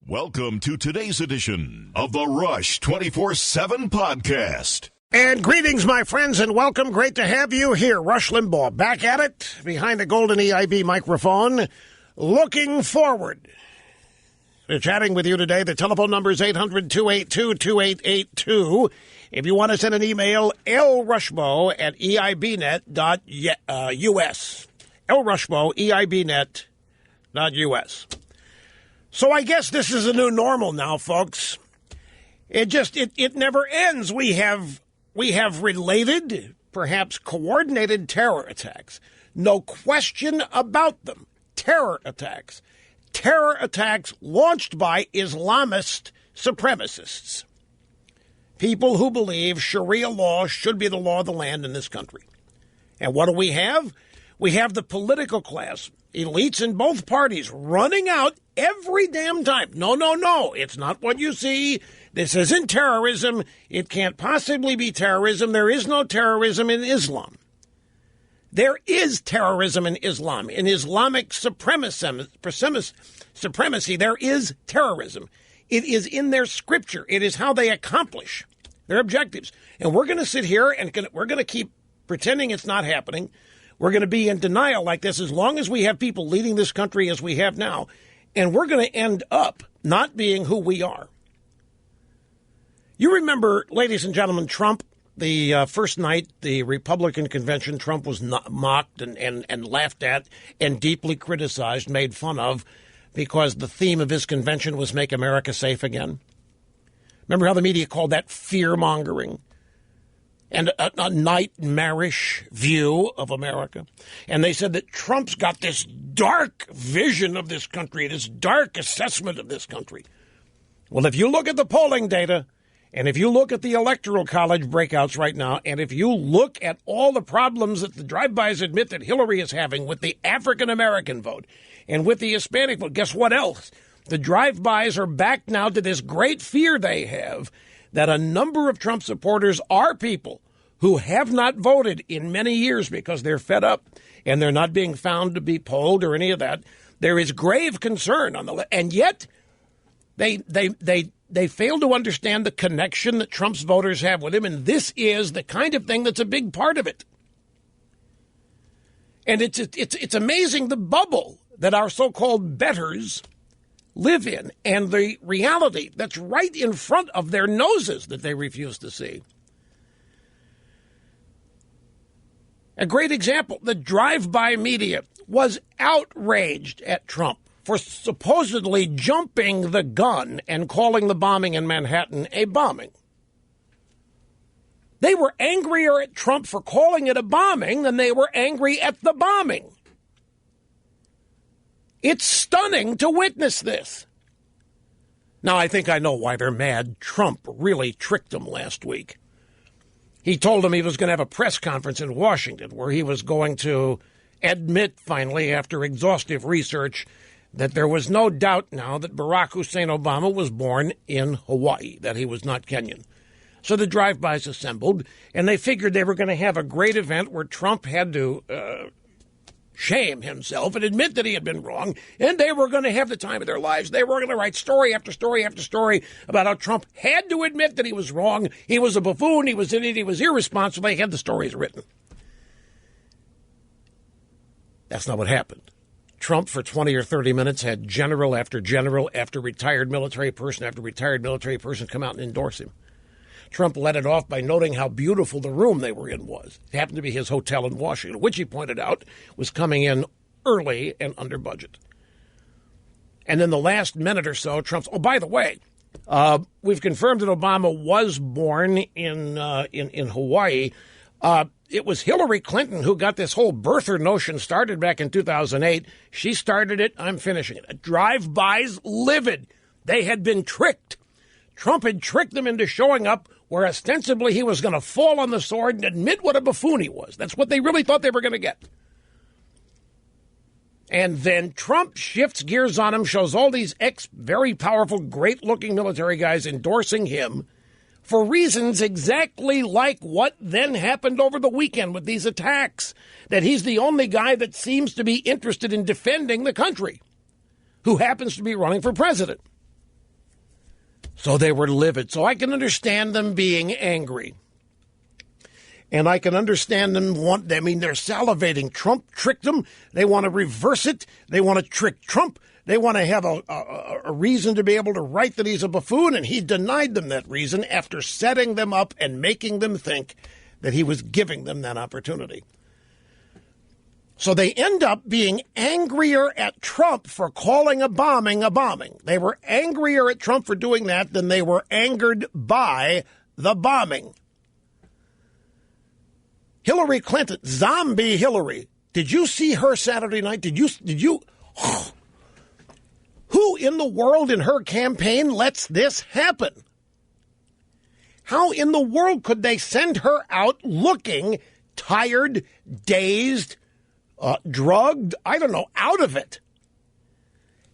Welcome to today's edition of the Rush 24/7 podcast. And greetings, my friends, and welcome. Great to have you here. Rush Limbaugh, back at it, behind the golden EIB microphone, looking forward. We're chatting with you today. The telephone number is 800-282-2882. If you want to send an email, lrushmo@eibnet.us. lrushmo, eibnet.us. So I guess this is a new normal now, folks. It never ends. We have related, perhaps coordinated terror attacks. No question about them. Terror attacks. Terror attacks launched by Islamist supremacists. People who believe Sharia law should be the law of the land in this country. And what do we have? We have the political class, elites in both parties, running out every damn time. No, it's not what you see. This isn't terrorism. It can't possibly be terrorism. There is no terrorism in Islam. There is terrorism in Islam. In Islamic supremacy, there is terrorism. It is in their scripture. It is how they accomplish their objectives. And we're going to sit here and we're going to keep pretending it's not happening. We're going to be in denial like this as long as we have people leading this country as we have now. And we're going to end up not being who we are. You remember, ladies and gentlemen, Trump, the first night, the Republican convention, Trump was mocked and laughed at and deeply criticized, made fun of, because the theme of his convention was Make America Safe Again. Remember how the media called that fear-mongering? And a nightmarish view of America. And they said that Trump's got this dark vision of this country, this dark assessment of this country. Well, if you look at the polling data, and if you look at the Electoral College breakouts right now, and if you look at all the problems that the drive-bys admit that Hillary is having with the African-American vote and with the Hispanic vote, guess what else? The drive-bys are back now to this great fear they have that a number of Trump supporters are people who have not voted in many years because they're fed up and they're not being found to be polled or any of that. There is grave concern on the and yet they fail to understand the connection that Trump's voters have with him, and this is the kind of thing that's a big part of it. And it's amazing the bubble that our so-called betters live in, and the reality that's right in front of their noses that they refuse to see. A great example, the drive-by media was outraged at Trump for supposedly jumping the gun and calling the bombing in Manhattan a bombing. They were angrier at Trump for calling it a bombing than they were angry at the bombing. It's stunning to witness this. Now, I think I know why they're mad. Trump really tricked them last week. He told them he was going to have a press conference in Washington where he was going to admit, finally, after exhaustive research, that there was no doubt now that Barack Hussein Obama was born in Hawaii, that he was not Kenyan. So the drive-bys assembled, and they figured they were going to have a great event where Trump had to shame himself and admit that he had been wrong, and they were going to have the time of their lives. They were going to write story after story after story about how Trump had to admit that he was wrong. He was a buffoon. He was an idiot. He was irresponsible. They had the stories written. That's not what happened. Trump, for 20 or 30 minutes, had general after retired military person after retired military person come out and endorse him. Trump led it off by noting how beautiful the room they were in was. It happened to be his hotel in Washington, which he pointed out was coming in early and under budget. And then the last minute or so, Trump's, oh, by the way, we've confirmed that Obama was born in Hawaii. It was Hillary Clinton who got this whole birther notion started back in 2008. She started it. I'm finishing it. Drive-bys livid. They had been tricked. Trump had tricked them into showing up where ostensibly he was going to fall on the sword and admit what a buffoon he was. That's what they really thought they were going to get. And then Trump shifts gears on him, shows all these very powerful, great-looking military guys endorsing him for reasons exactly like what then happened over the weekend with these attacks, that he's the only guy that seems to be interested in defending the country who happens to be running for president. So they were livid. So I can understand them being angry. And I can understand them they're salivating. Trump tricked them. They want to reverse it. They want to trick Trump. They want to have a reason to be able to write that he's a buffoon, and he denied them that reason after setting them up and making them think that he was giving them that opportunity. So they end up being angrier at Trump for calling a bombing a bombing. They were angrier at Trump for doing that than they were angered by the bombing. Hillary Clinton, zombie Hillary. Did you see her Saturday night? Did you? Who in the world in her campaign lets this happen? How in the world could they send her out looking tired, dazed, drugged, I don't know, out of it?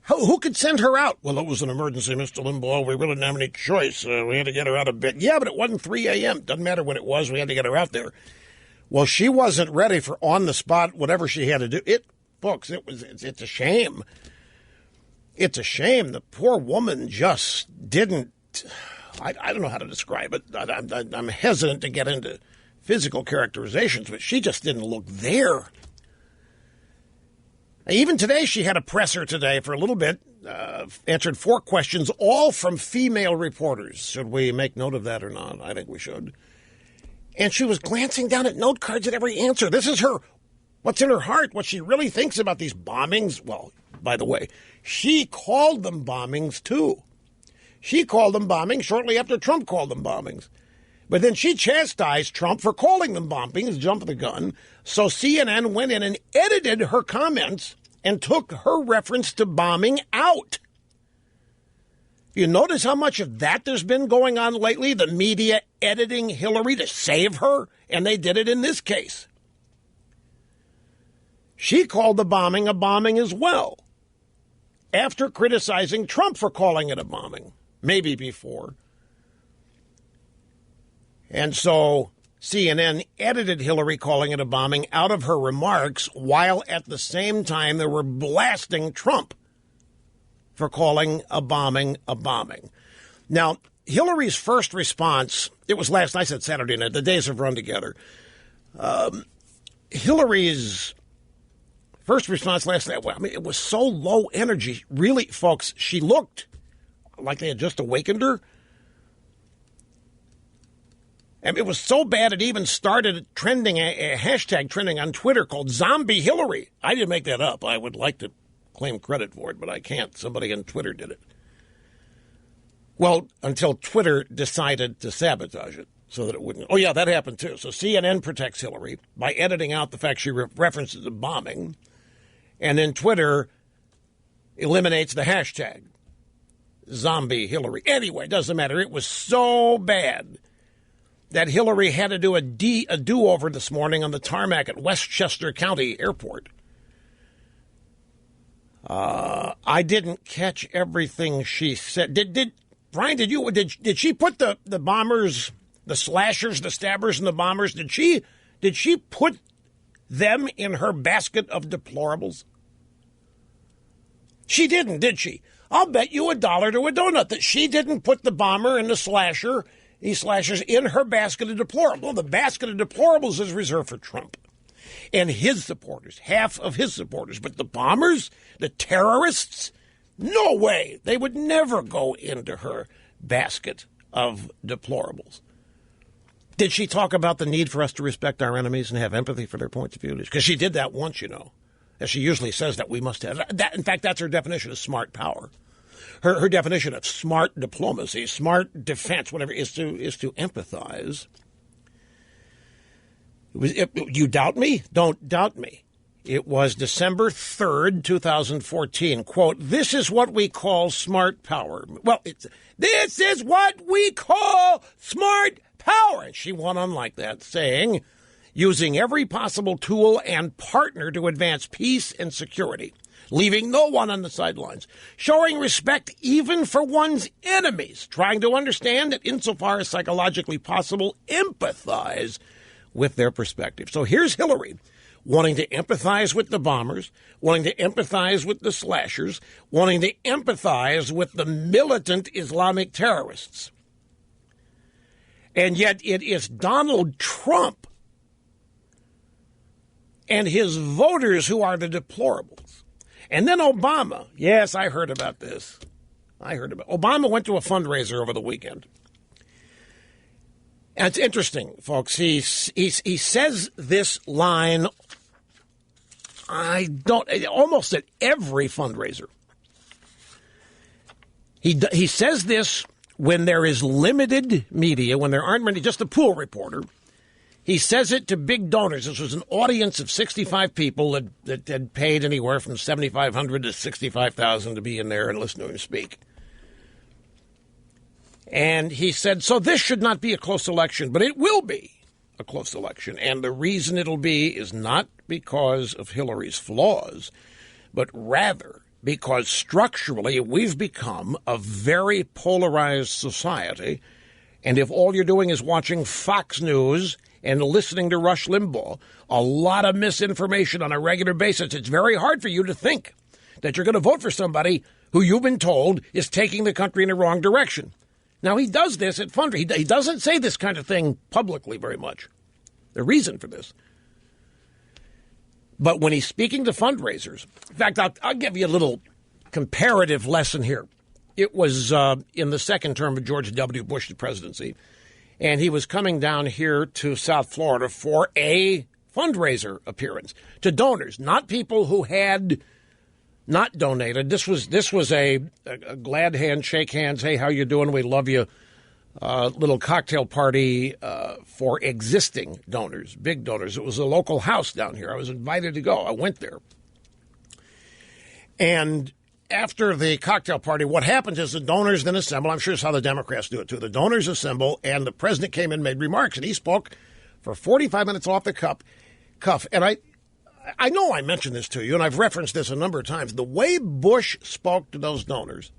Who could send her out? Well, it was an emergency, Mr. Limbaugh. We really didn't have any choice. We had to get her out of bed. Yeah, but it wasn't 3 a.m. Doesn't matter when it was. We had to get her out there. Well, she wasn't ready for on the spot, whatever she had to do. Folks, it's a shame. It's a shame. The poor woman just didn't. I don't know how to describe it. I'm hesitant to get into physical characterizations, but she just didn't look there. Even today, she had a presser today for a little bit, answered 4 questions, all from female reporters. Should we make note of that or not? I think we should. And she was glancing down at note cards at every answer. This is what's in her heart, what she really thinks about these bombings. Well, by the way, she called them bombings, too. She called them bombings shortly after Trump called them bombings. But then she chastised Trump for calling them bombings, jump the gun. So CNN went in and edited her comments and took her reference to bombing out. You notice how much of that there's been going on lately? The media editing Hillary to save her, and they did it in this case. She called the bombing a bombing as well, after criticizing Trump for calling it a bombing, maybe before. And so CNN edited Hillary calling it a bombing out of her remarks, while at the same time they were blasting Trump for calling a bombing a bombing. Now, Hillary's first response, it was last night, I said Saturday night, the days have run together. Hillary's first response last night, well, I mean, it was so low energy. Really, folks, she looked like they had just awakened her. And it was so bad it even started trending, a hashtag trending on Twitter called Zombie Hillary. I didn't make that up. I would like to claim credit for it, but I can't. Somebody on Twitter did it. Well, until Twitter decided to sabotage it so that it wouldn't. Oh, yeah, that happened too. So CNN protects Hillary by editing out the fact she references a bombing. And then Twitter eliminates the hashtag Zombie Hillary. Anyway, doesn't matter. It was so bad that Hillary had to do a do-over this morning on the tarmac at Westchester County Airport. I didn't catch everything she said. Brian, did she put the bombers, the slashers, the stabbers, and the bombers, did she put them in her basket of deplorables? She didn't, did she? I'll bet you $1 to a donut that she didn't put the bomber and the slasher, these slashers, in her basket of deplorables. Well, the basket of deplorables is reserved for Trump and his supporters, half of his supporters. But the bombers, the terrorists, no way. They would never go into her basket of deplorables. Did she talk about the need for us to respect our enemies and have empathy for their points of view? Because she did that once, you know. As she usually says that we must have. That, in fact, that's her definition of smart power. Her definition of smart diplomacy, smart defense, whatever, is to empathize. You doubt me? Don't doubt me. It was December 3rd, 2014. Quote, "This is what we call smart power." Well, this is what we call smart power. And she went on like that, saying, "Using every possible tool and partner to advance peace and security, leaving no one on the sidelines, showing respect even for one's enemies, trying to understand that insofar as psychologically possible, empathize with their perspective." So here's Hillary wanting to empathize with the bombers, wanting to empathize with the slashers, wanting to empathize with the militant Islamic terrorists. And yet it is Donald Trump and his voters who are the deplorables. And then Obama. Yes, I heard about this. Obama went to a fundraiser over the weekend. And it's interesting, folks. He says this line, almost at every fundraiser. He says this when there is limited media, when there aren't many, just a pool reporter. He says it to big donors. This was an audience of 65 people that had paid anywhere from $7,500 to $65,000 to be in there and listen to him speak. And he said, so this should not be a close election, but it will be a close election. And the reason it'll be is not because of Hillary's flaws, but rather because structurally we've become a very polarized society. And if all you're doing is watching Fox News and listening to Rush Limbaugh, a lot of misinformation on a regular basis, it's very hard for you to think that you're going to vote for somebody who you've been told is taking the country in the wrong direction. Now, he does this at fundraisers. He doesn't say this kind of thing publicly very much. The reason for this. But when he's speaking to fundraisers, in fact, I'll give you a little comparative lesson here. It was in the second term of George W. Bush's presidency, and he was coming down here to South Florida for a fundraiser appearance to donors, not people who had not donated. This was a glad hand, shake hands, hey, how you doing? We love you. Little cocktail party for existing donors, big donors. It was a local house down here. I was invited to go. I went there. And after the cocktail party, what happens is the donors then assemble. I'm sure it's how the Democrats do it, too. The donors assemble, and the president came in and made remarks, and he spoke for 45 minutes off the cuff. And I know I mentioned this to you, and I've referenced this a number of times. The way Bush spoke to those donors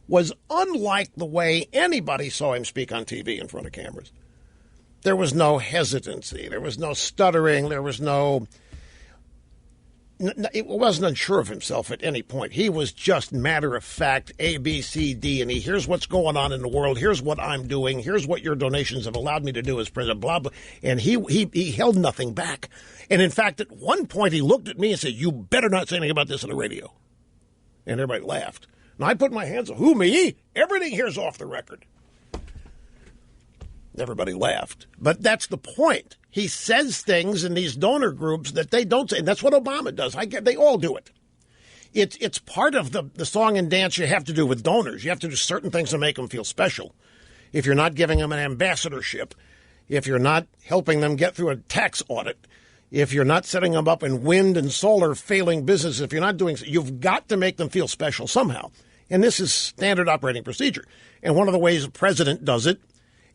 was unlike the way anybody saw him speak on TV in front of cameras. There was no hesitancy. There was no stuttering. There was it wasn't unsure of himself at any point. He was just matter of fact, A, B, C, D, and E. Here's what's going on in the world. Here's what I'm doing. Here's what your donations have allowed me to do as president, blah, blah. And he held nothing back. And in fact, at one point, he looked at me and said, you better not say anything about this on the radio. And everybody laughed. And I put my hands up. Who, me? Everything here's off the record. Everybody laughed. But that's the point. He says things in these donor groups that they don't say. And that's what Obama does. They all do it. It's part of the song and dance you have to do with donors. You have to do certain things to make them feel special. If you're not giving them an ambassadorship, if you're not helping them get through a tax audit, if you're not setting them up in wind and solar failing business, if you're not doing, you've got to make them feel special somehow. And this is standard operating procedure. And one of the ways the president does it,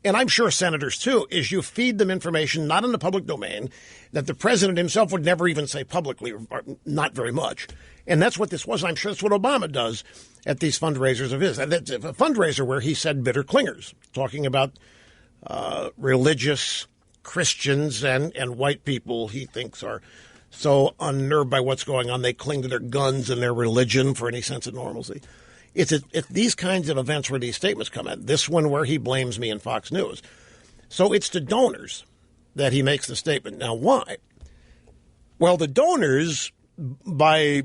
and I'm sure senators too, is you feed them information not in the public domain that the president himself would never even say publicly, or not very much. And that's what this was. I'm sure that's what Obama does at these fundraisers of his. And it's a fundraiser where he said bitter clingers, talking about religious Christians and white people he thinks are so unnerved by what's going on, they cling to their guns and their religion for any sense of normalcy. It's these kinds of events where these statements come in. This one where he blames me in Fox News. So it's to donors that he makes the statement. Now, why? Well, the donors, by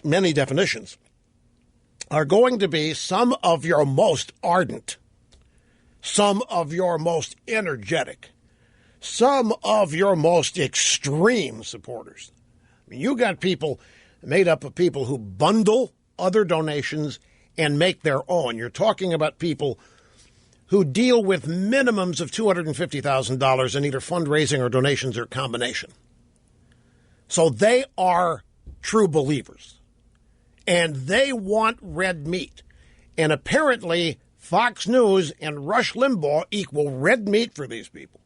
many definitions, are going to be some of your most ardent, some of your most energetic, some of your most extreme supporters. I mean, you got people made up of people who bundle other donations and make their own. You're talking about people who deal with minimums of $250,000 in either fundraising or donations or combination. So they are true believers, and they want red meat. And apparently Fox News and Rush Limbaugh equal red meat for these people.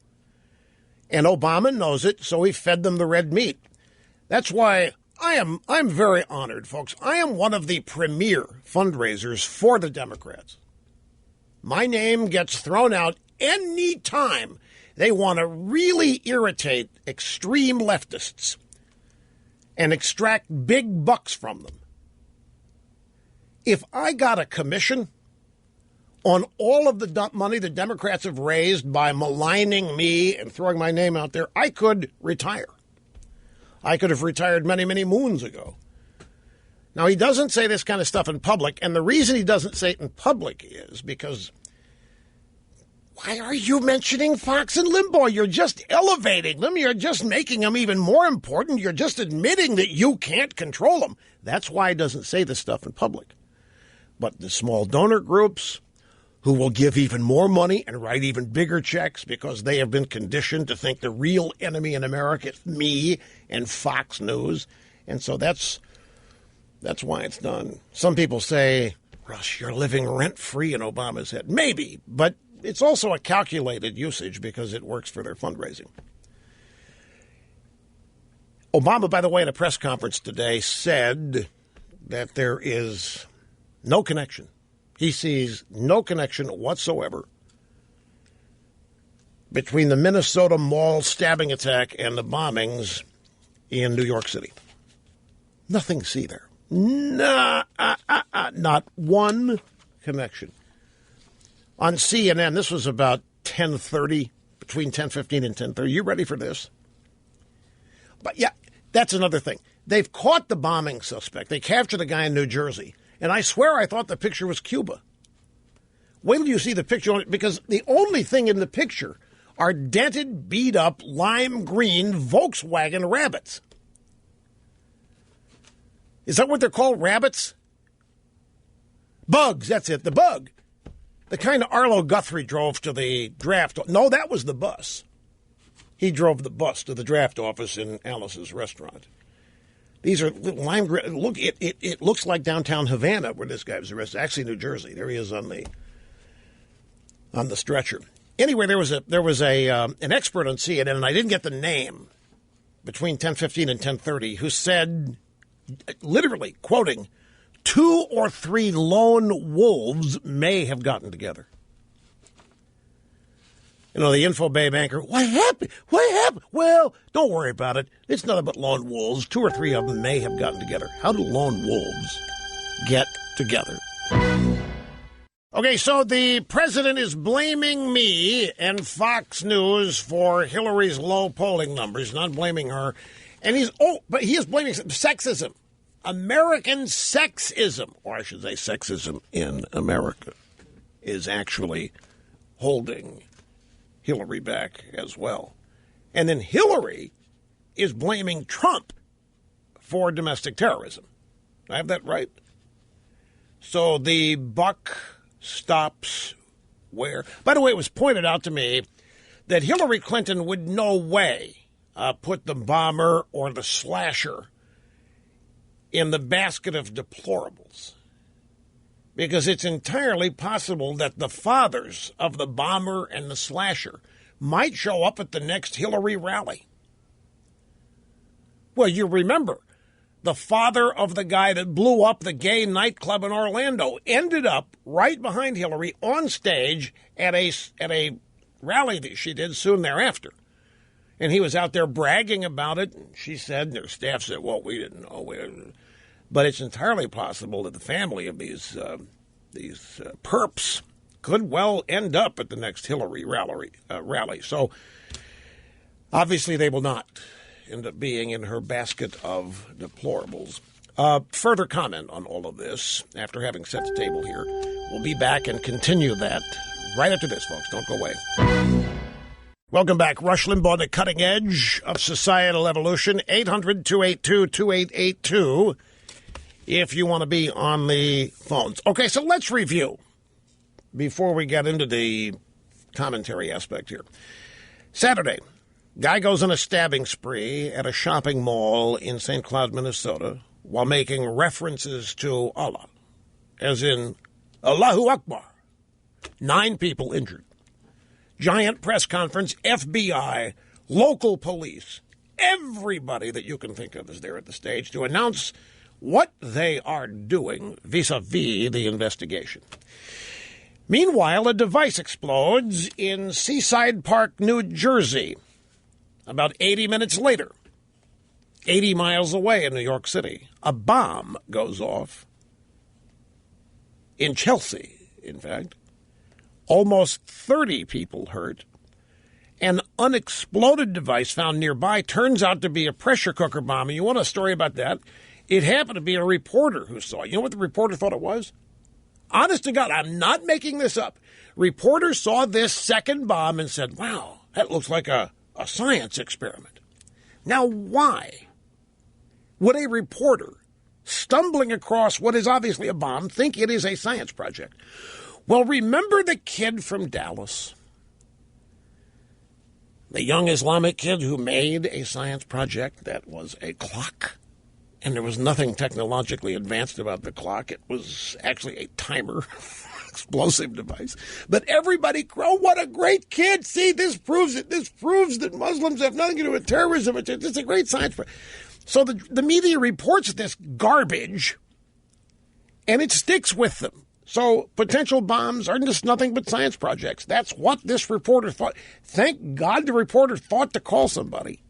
And Obama knows it, so he fed them the red meat. That's why I'm very honored, folks. I am one of the premier fundraisers for the Democrats. My name gets thrown out any time they want to really irritate extreme leftists. and extract big bucks from them. If I got a commission on all of the money the Democrats have raised by maligning me and throwing my name out there, I could retire. I could have retired many, many moons ago. Now, he doesn't say this kind of stuff in public, and the reason he doesn't say it in public is because why are you mentioning Fox and Limbaugh? You're just elevating them. You're just making them even more important. You're just admitting that you can't control them. That's why he doesn't say this stuff in public. But the small donor groups who will give even more money and write even bigger checks because they have been conditioned to think the real enemy in America is me and Fox News. And so that's why it's done. Some people say, Rush, you're living rent-free in Obama's head. Maybe, but it's also a calculated usage because it works for their fundraising. Obama, by the way, at a press conference today said that there is no connection. He sees no connection whatsoever between the Minnesota Mall stabbing attack and the bombings in New York City. Nothing to see there. Not one connection. On CNN, this was about 10:30, between 10:15 and 10:30. You ready for this? But yeah, that's another thing. They've caught the bombing suspect. They captured a guy in New Jersey. And I swear I thought the picture was Cuba. Wait till you see the picture, because the only thing in the picture are dented, beat-up, lime green Volkswagen rabbits. Is that what they're called, rabbits? Bugs, that's it, the bug. The kind Arlo Guthrie drove to the draft. No, that was the bus. He drove the bus to the draft office in Alice's restaurant. These are little lime green. Look, it looks like downtown Havana where this guy was arrested. Actually, New Jersey. There he is on the stretcher. Anyway, there was an expert on CNN, and I didn't get the name, between 10:15 and 10:30, who said, literally quoting, 2 or 3 lone wolves may have gotten together. You know, the Infobay banker, what happened? What happened? Well, don't worry about it. It's nothing but lone wolves. 2 or 3 of them may have gotten together. How do lone wolves get together? Okay, so the president is blaming me and Fox News for Hillary's low polling numbers, not blaming her. And but he is blaming sexism. American sexism, or I should say sexism in America, is actually holding Hillary back as well. And then Hillary is blaming Trump for domestic terrorism. I have that right? So the buck stops where? By the way, it was pointed out to me that Hillary Clinton would no way put the bomber or the slasher in the basket of deplorables, because it's entirely possible that the fathers of the bomber and the slasher might show up at the next Hillary rally. Well, you remember, the father of the guy that blew up the gay nightclub in Orlando ended up right behind Hillary on stage at a rally that she did soon thereafter. And he was out there bragging about it. And she said, and their staff said, well, we didn't know. But it's entirely possible that the family of these perps could well end up at the next Hillary rally. So obviously they will not end up being in her basket of deplorables. Further comment on all of this after having set the table here. We'll be back and continue that right after this, folks. Don't go away. Welcome back. Rush Limbaugh, the cutting edge of societal evolution. 800-282-2882 if you want to be on the phones. Okay, so let's review before we get into the commentary aspect here. Saturday, guy goes on a stabbing spree at a shopping mall in St. Cloud, Minnesota, while making references to Allah, as in Allahu Akbar. 9 people injured. Giant press conference, FBI, local police, everybody that you can think of is there at the stage to announce what they are doing vis-a-vis the investigation. Meanwhile, a device explodes in Seaside Park, New Jersey. About 80 minutes later, 80 miles away in New York City, a bomb goes off. In Chelsea, in fact. Almost 30 people hurt. An unexploded device found nearby turns out to be a pressure cooker bomb. And you want a story about that? It happened to be a reporter who saw it. You know what the reporter thought it was? Honest to God, I'm not making this up. Reporter saw this second bomb and said, wow, that looks like a science experiment. Now, why would a reporter stumbling across what is obviously a bomb think it is a science project? Well, remember the kid from Dallas? The young Islamic kid who made a science project that was a clock, and there was nothing technologically advanced about the clock. It was actually a timer, explosive device. But everybody, oh, what a great kid. See, this proves it. This proves that Muslims have nothing to do with terrorism. It's a great science project. So the media reports this garbage, and it sticks with them. So potential bombs are just nothing but science projects. That's what this reporter thought. Thank God the reporter thought to call somebody,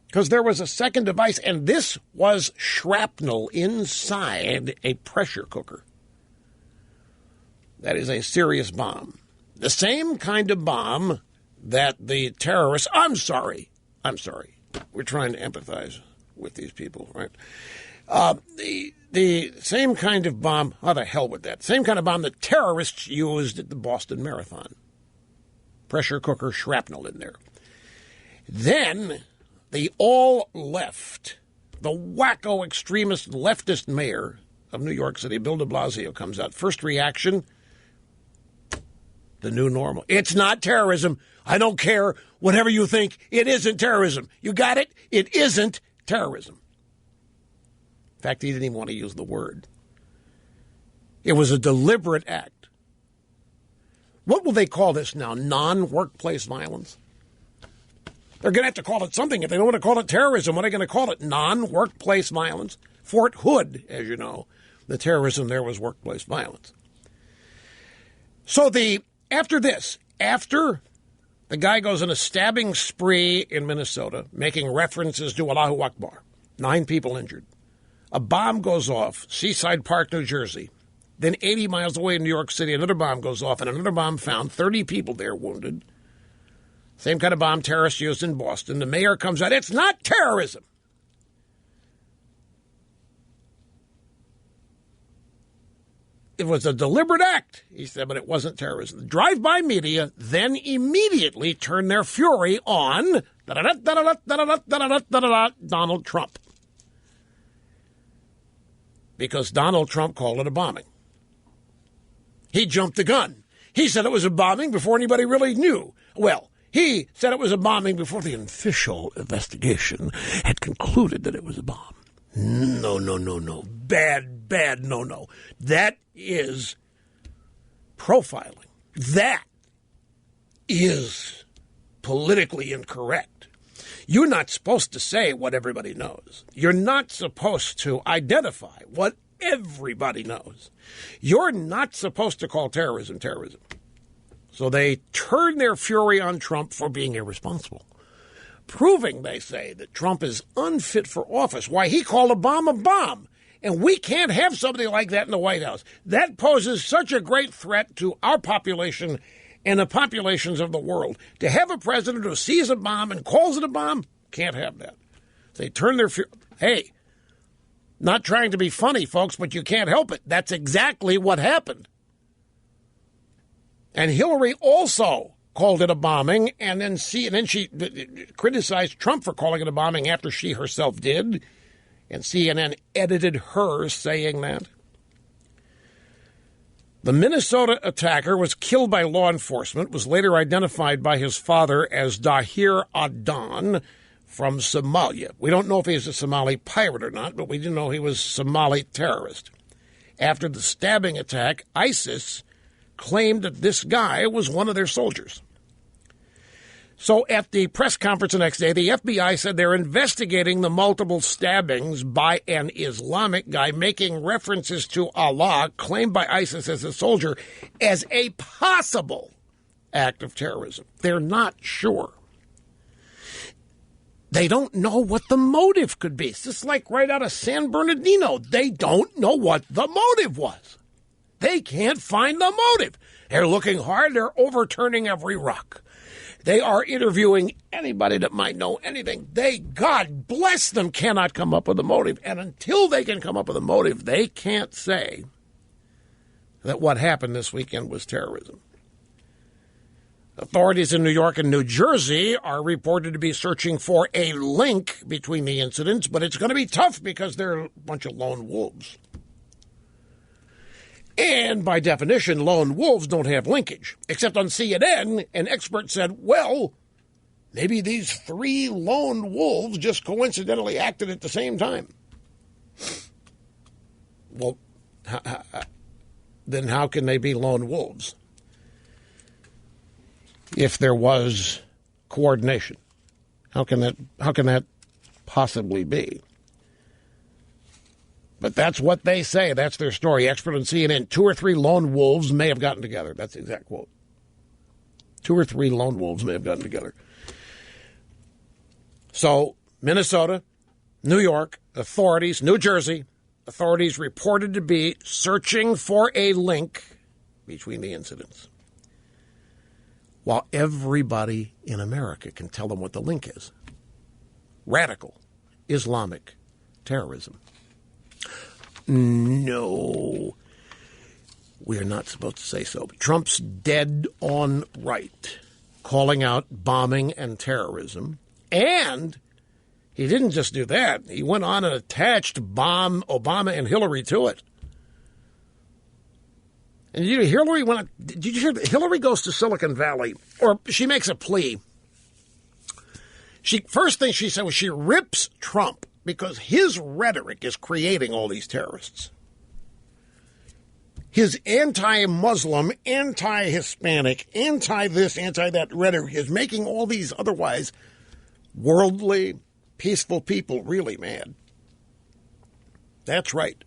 because there was a second device, and this was shrapnel inside a pressure cooker. That is a serious bomb. The same kind of bomb that the terrorists... I'm sorry. We're trying to empathize with these people, right? The same kind of bomb, how the hell with that? Same kind of bomb that terrorists used at the Boston Marathon. Pressure cooker shrapnel in there. Then the all-left, the wacko extremist leftist mayor of New York City, Bill de Blasio, comes out. First reaction, the new normal. It's not terrorism. I don't care. Whatever you think, it isn't terrorism. You got it? It isn't terrorism. In fact, he didn't even want to use the word. It was a deliberate act. What will they call this now? Non-workplace violence? They're going to have to call it something. If they don't want to call it terrorism, what are they going to call it? Non-workplace violence? Fort Hood, as you know, the terrorism there was workplace violence. So after the guy goes on a stabbing spree in Minnesota, making references to Allahu Akbar, 9 people injured. A bomb goes off, Seaside Park, New Jersey. Then 80 miles away in New York City, another bomb goes off, and another bomb found 30 people there wounded. Same kind of bomb terrorists used in Boston. The mayor comes out, it's not terrorism. It was a deliberate act, he said, but it wasn't terrorism. The drive-by media then immediately turned their fury on Donald Trump. Because Donald Trump called it a bombing. He jumped the gun. He said it was a bombing before anybody really knew. Well, he said it was a bombing before the official investigation had concluded that it was a bomb. No. Bad no. That is profiling. That is politically incorrect. You're not supposed to say what everybody knows. You're not supposed to identify what everybody knows. You're not supposed to call terrorism terrorism. So they turn their fury on Trump for being irresponsible, proving, they say, that Trump is unfit for office. Why, he called a bomb, and we can't have somebody like that in the White House. That poses such a great threat to our population and the populations of the world. To have a president who sees a bomb and calls it a bomb, can't have that. They turn their fury. Hey, not trying to be funny, folks, but you can't help it. That's exactly what happened. And Hillary also called it a bombing, and then she criticized Trump for calling it a bombing after she herself did, and CNN edited her saying that. The Minnesota attacker was killed by law enforcement, was later identified by his father as Dahir Adan from Somalia. We don't know if he's a Somali pirate or not, but we do know he was a Somali terrorist. After the stabbing attack, ISIS claimed that this guy was one of their soldiers. So at the press conference the next day, the FBI said they're investigating the multiple stabbings by an Islamic guy making references to Allah, claimed by ISIS as a soldier, as a possible act of terrorism. They're not sure. They don't know what the motive could be. It's just like right out of San Bernardino. They don't know what the motive was. They can't find the motive. They're looking hard. They're overturning every rock. They are interviewing anybody that might know anything. They, God bless them, cannot come up with a motive. And until they can come up with a motive, they can't say that what happened this weekend was terrorism. Authorities in New York and New Jersey are reported to be searching for a link between the incidents, but it's going to be tough because they're a bunch of lone wolves. And by definition, lone wolves don't have linkage. Except on CNN, an expert said, well, maybe these 3 lone wolves just coincidentally acted at the same time. Well, then how can they be lone wolves if there was coordination? How can that possibly be? But that's what they say. That's their story. Expert on CNN, 2 or 3 lone wolves may have gotten together. That's the exact quote. 2 or 3 lone wolves may have gotten together. So, Minnesota, New York, authorities, New Jersey, authorities reported to be searching for a link between the incidents. While everybody in America can tell them what the link is. Radical Islamic terrorism. No, we're not supposed to say so. Trump's dead on right, calling out bombing and terrorism. And he didn't just do that. He went on and attached Obama and Hillary to it. And did you hear that Hillary goes to Silicon Valley, or she makes a plea. First thing she said was she rips Trump because his rhetoric is creating all these terrorists. His anti-Muslim, anti-Hispanic, anti-this, anti-that rhetoric is making all these otherwise worldly, peaceful people really mad. That's right.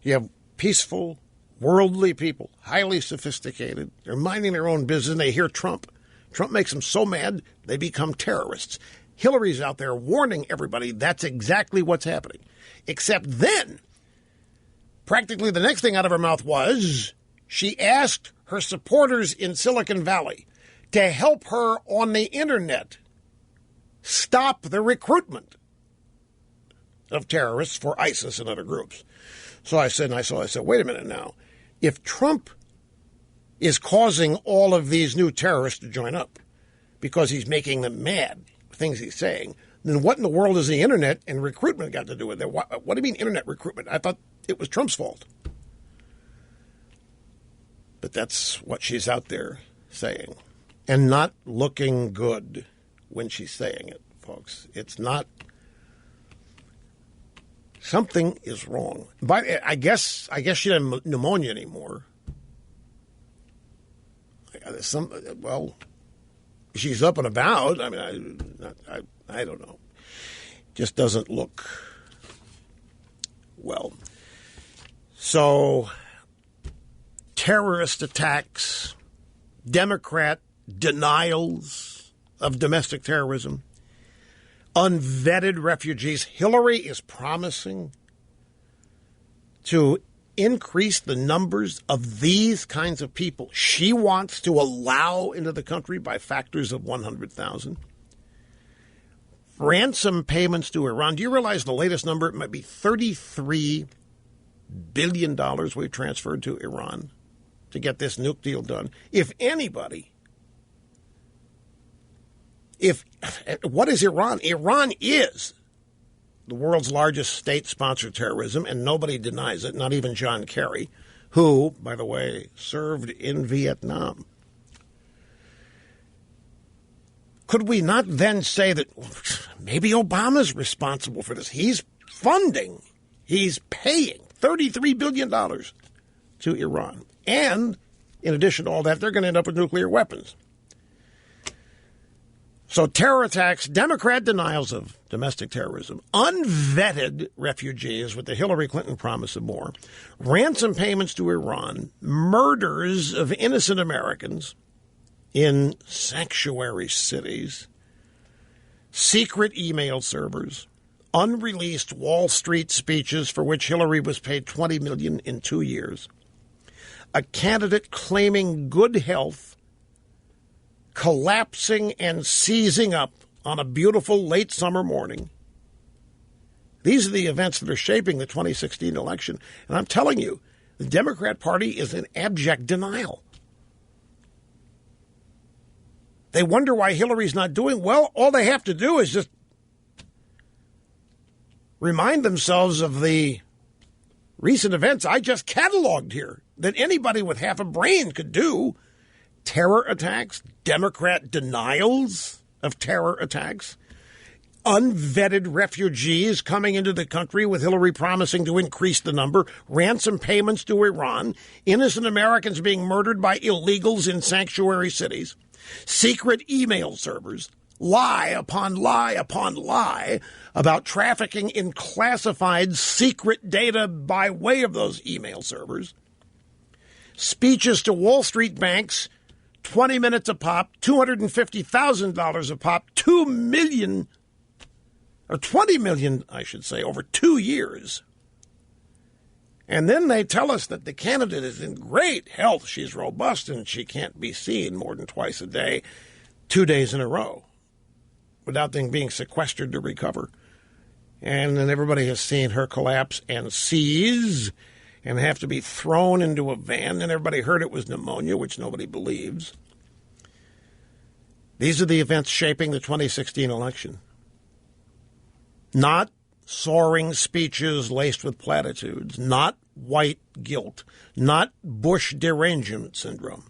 You have peaceful, worldly people, highly sophisticated. They're minding their own business, and they hear Trump. Trump makes them so mad, they become terrorists. Hillary's out there warning everybody that's exactly what's happening. Except then, practically the next thing out of her mouth was she asked her supporters in Silicon Valley to help her on the internet stop the recruitment of terrorists for ISIS and other groups. So I said, wait a minute now. If Trump is causing all of these new terrorists to join up because he's making them mad, things he's saying, then what in the world has the internet and recruitment got to do with it? What do you mean internet recruitment? I thought it was Trump's fault. But that's what she's out there saying. And not looking good when she's saying it, folks. It's not. Something is wrong. But I guess she doesn't have pneumonia anymore. She's up and about. I mean, I don't know. Just doesn't look well. So, terrorist attacks, Democrat denials of domestic terrorism, unvetted refugees. Hillary is promising to increase the numbers of these kinds of people she wants to allow into the country by factors of 100,000. Ransom payments to Iran. Do you realize the latest number? It might be $33 billion we've transferred to Iran to get this nuke deal done. If anybody, what is Iran? Iran is the world's largest state-sponsored terrorism, and nobody denies it, not even John Kerry, who, by the way, served in Vietnam. Could we not then say that maybe Obama's responsible for this? He's funding, he's paying $33 billion to Iran. And in addition to all that, they're going to end up with nuclear weapons. So terror attacks, Democrat denials of domestic terrorism, unvetted refugees with the Hillary Clinton promise of more, ransom payments to Iran, murders of innocent Americans in sanctuary cities. secret email servers, unreleased Wall Street speeches for which Hillary was paid $20 million in 2 years, a candidate claiming good health, collapsing and seizing up on a beautiful late summer morning. These are the events that are shaping the 2016 election. And I'm telling you, the Democrat Party is in abject denial. They wonder why Hillary's not doing well. All they have to do is just remind themselves of the recent events I just cataloged here that anybody with half a brain could do. Terror attacks, Democrat denials of terror attacks, unvetted refugees coming into the country with Hillary promising to increase the number, ransom payments to Iran, innocent Americans being murdered by illegals in sanctuary cities, secret email servers, lie upon lie upon lie about trafficking in classified secret data by way of those email servers, speeches to Wall Street banks, 20 minutes a pop, $250,000 a pop, $2 million, or $20 million, I should say, over 2 years. And then they tell us that the candidate is in great health. She's robust and she can't be seen more than twice a day, 2 days in a row, without them being sequestered to recover. And then everybody has seen her collapse and seize and have to be thrown into a van. And everybody heard it was pneumonia, which nobody believes. These are the events shaping the 2016 election. Not soaring speeches laced with platitudes, not white guilt, not Bush derangement syndrome.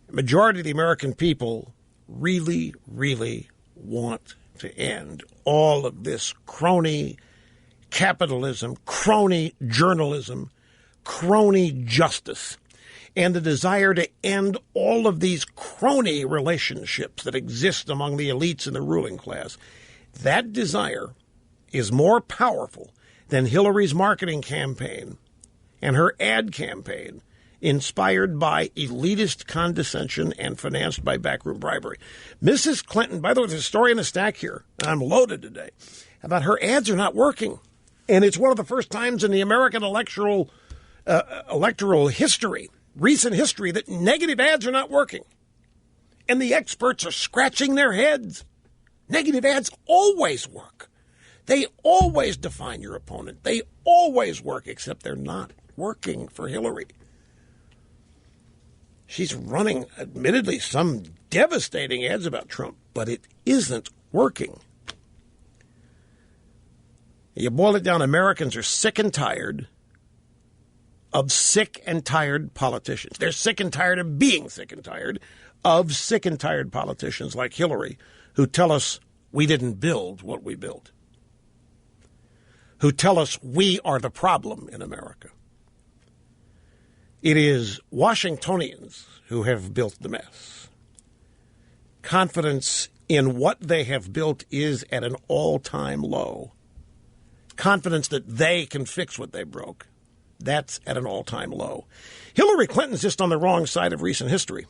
The majority of the American people really, really want to end all of this crony capitalism, crony journalism, crony justice, and the desire to end all of these crony relationships that exist among the elites and the ruling class. That desire is more powerful than Hillary's marketing campaign and her ad campaign, inspired by elitist condescension and financed by backroom bribery. Mrs. Clinton, by the way, there's a story in the stack here, and I'm loaded today, about her ads are not working. And it's one of the first times in the American electoral history, recent history, that negative ads are not working. And the experts are scratching their heads. Negative ads always work. They always define your opponent. They always work, except they're not working for Hillary. She's running, admittedly, some devastating ads about Trump, but it isn't working. You boil it down, Americans are sick and tired of sick and tired politicians. They're sick and tired of being sick and tired of sick and tired politicians like Hillary, who tell us we didn't build what we built, who tell us we are the problem in America. It is Washingtonians who have built the mess. Confidence in what they have built is at an all-time low. Confidence that they can fix what they broke, that's at an all-time low. Hillary Clinton's just on the wrong side of recent history.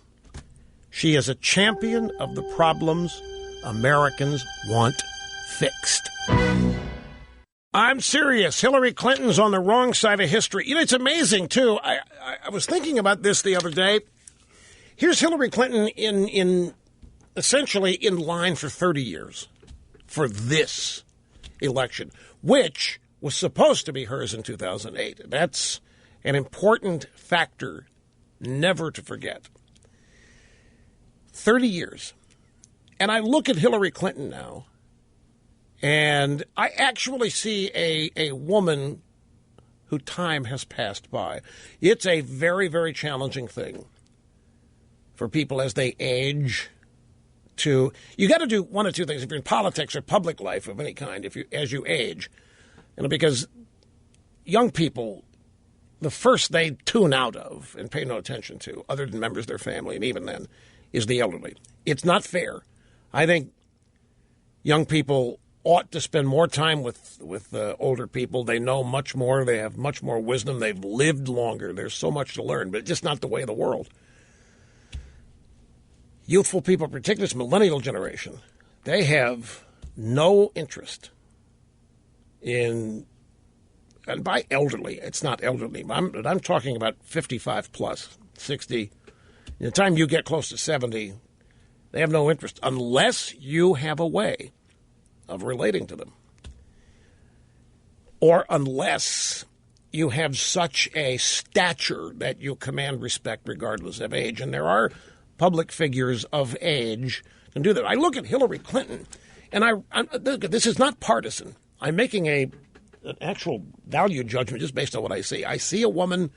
She is a champion of the problems Americans want fixed. I'm serious. Hillary Clinton's on the wrong side of history. You know, it's amazing, too. I was thinking about this the other day. Here's Hillary Clinton in essentially in line for 30 years for this election, which was supposed to be hers in 2008. That's an important factor never to forget. 30 years. And I look at Hillary Clinton now, and I actually see a woman who time has passed by. It's a very, very challenging thing for people as they age to, you got to do one of two things if you're in politics or public life of any kind, as you age. Because young people, the first they tune out of and pay no attention to, other than members of their family, and even then, is the elderly. It's not fair. I think young people ought to spend more time with older people. They know much more. They have much more wisdom. They've lived longer. There's so much to learn, but it's just not the way of the world. youthful people, particularly this millennial generation, they have no interest in, and by elderly, it's not elderly, but I'm talking about 55 plus, 60. In the time you get close to 70, they have no interest unless you have a way of relating to them. Or unless you have such a stature that you command respect regardless of age. And there are public figures of age can do that. I look at Hillary Clinton, and this is not partisan. I'm making an actual value judgment just based on what I see. I see a woman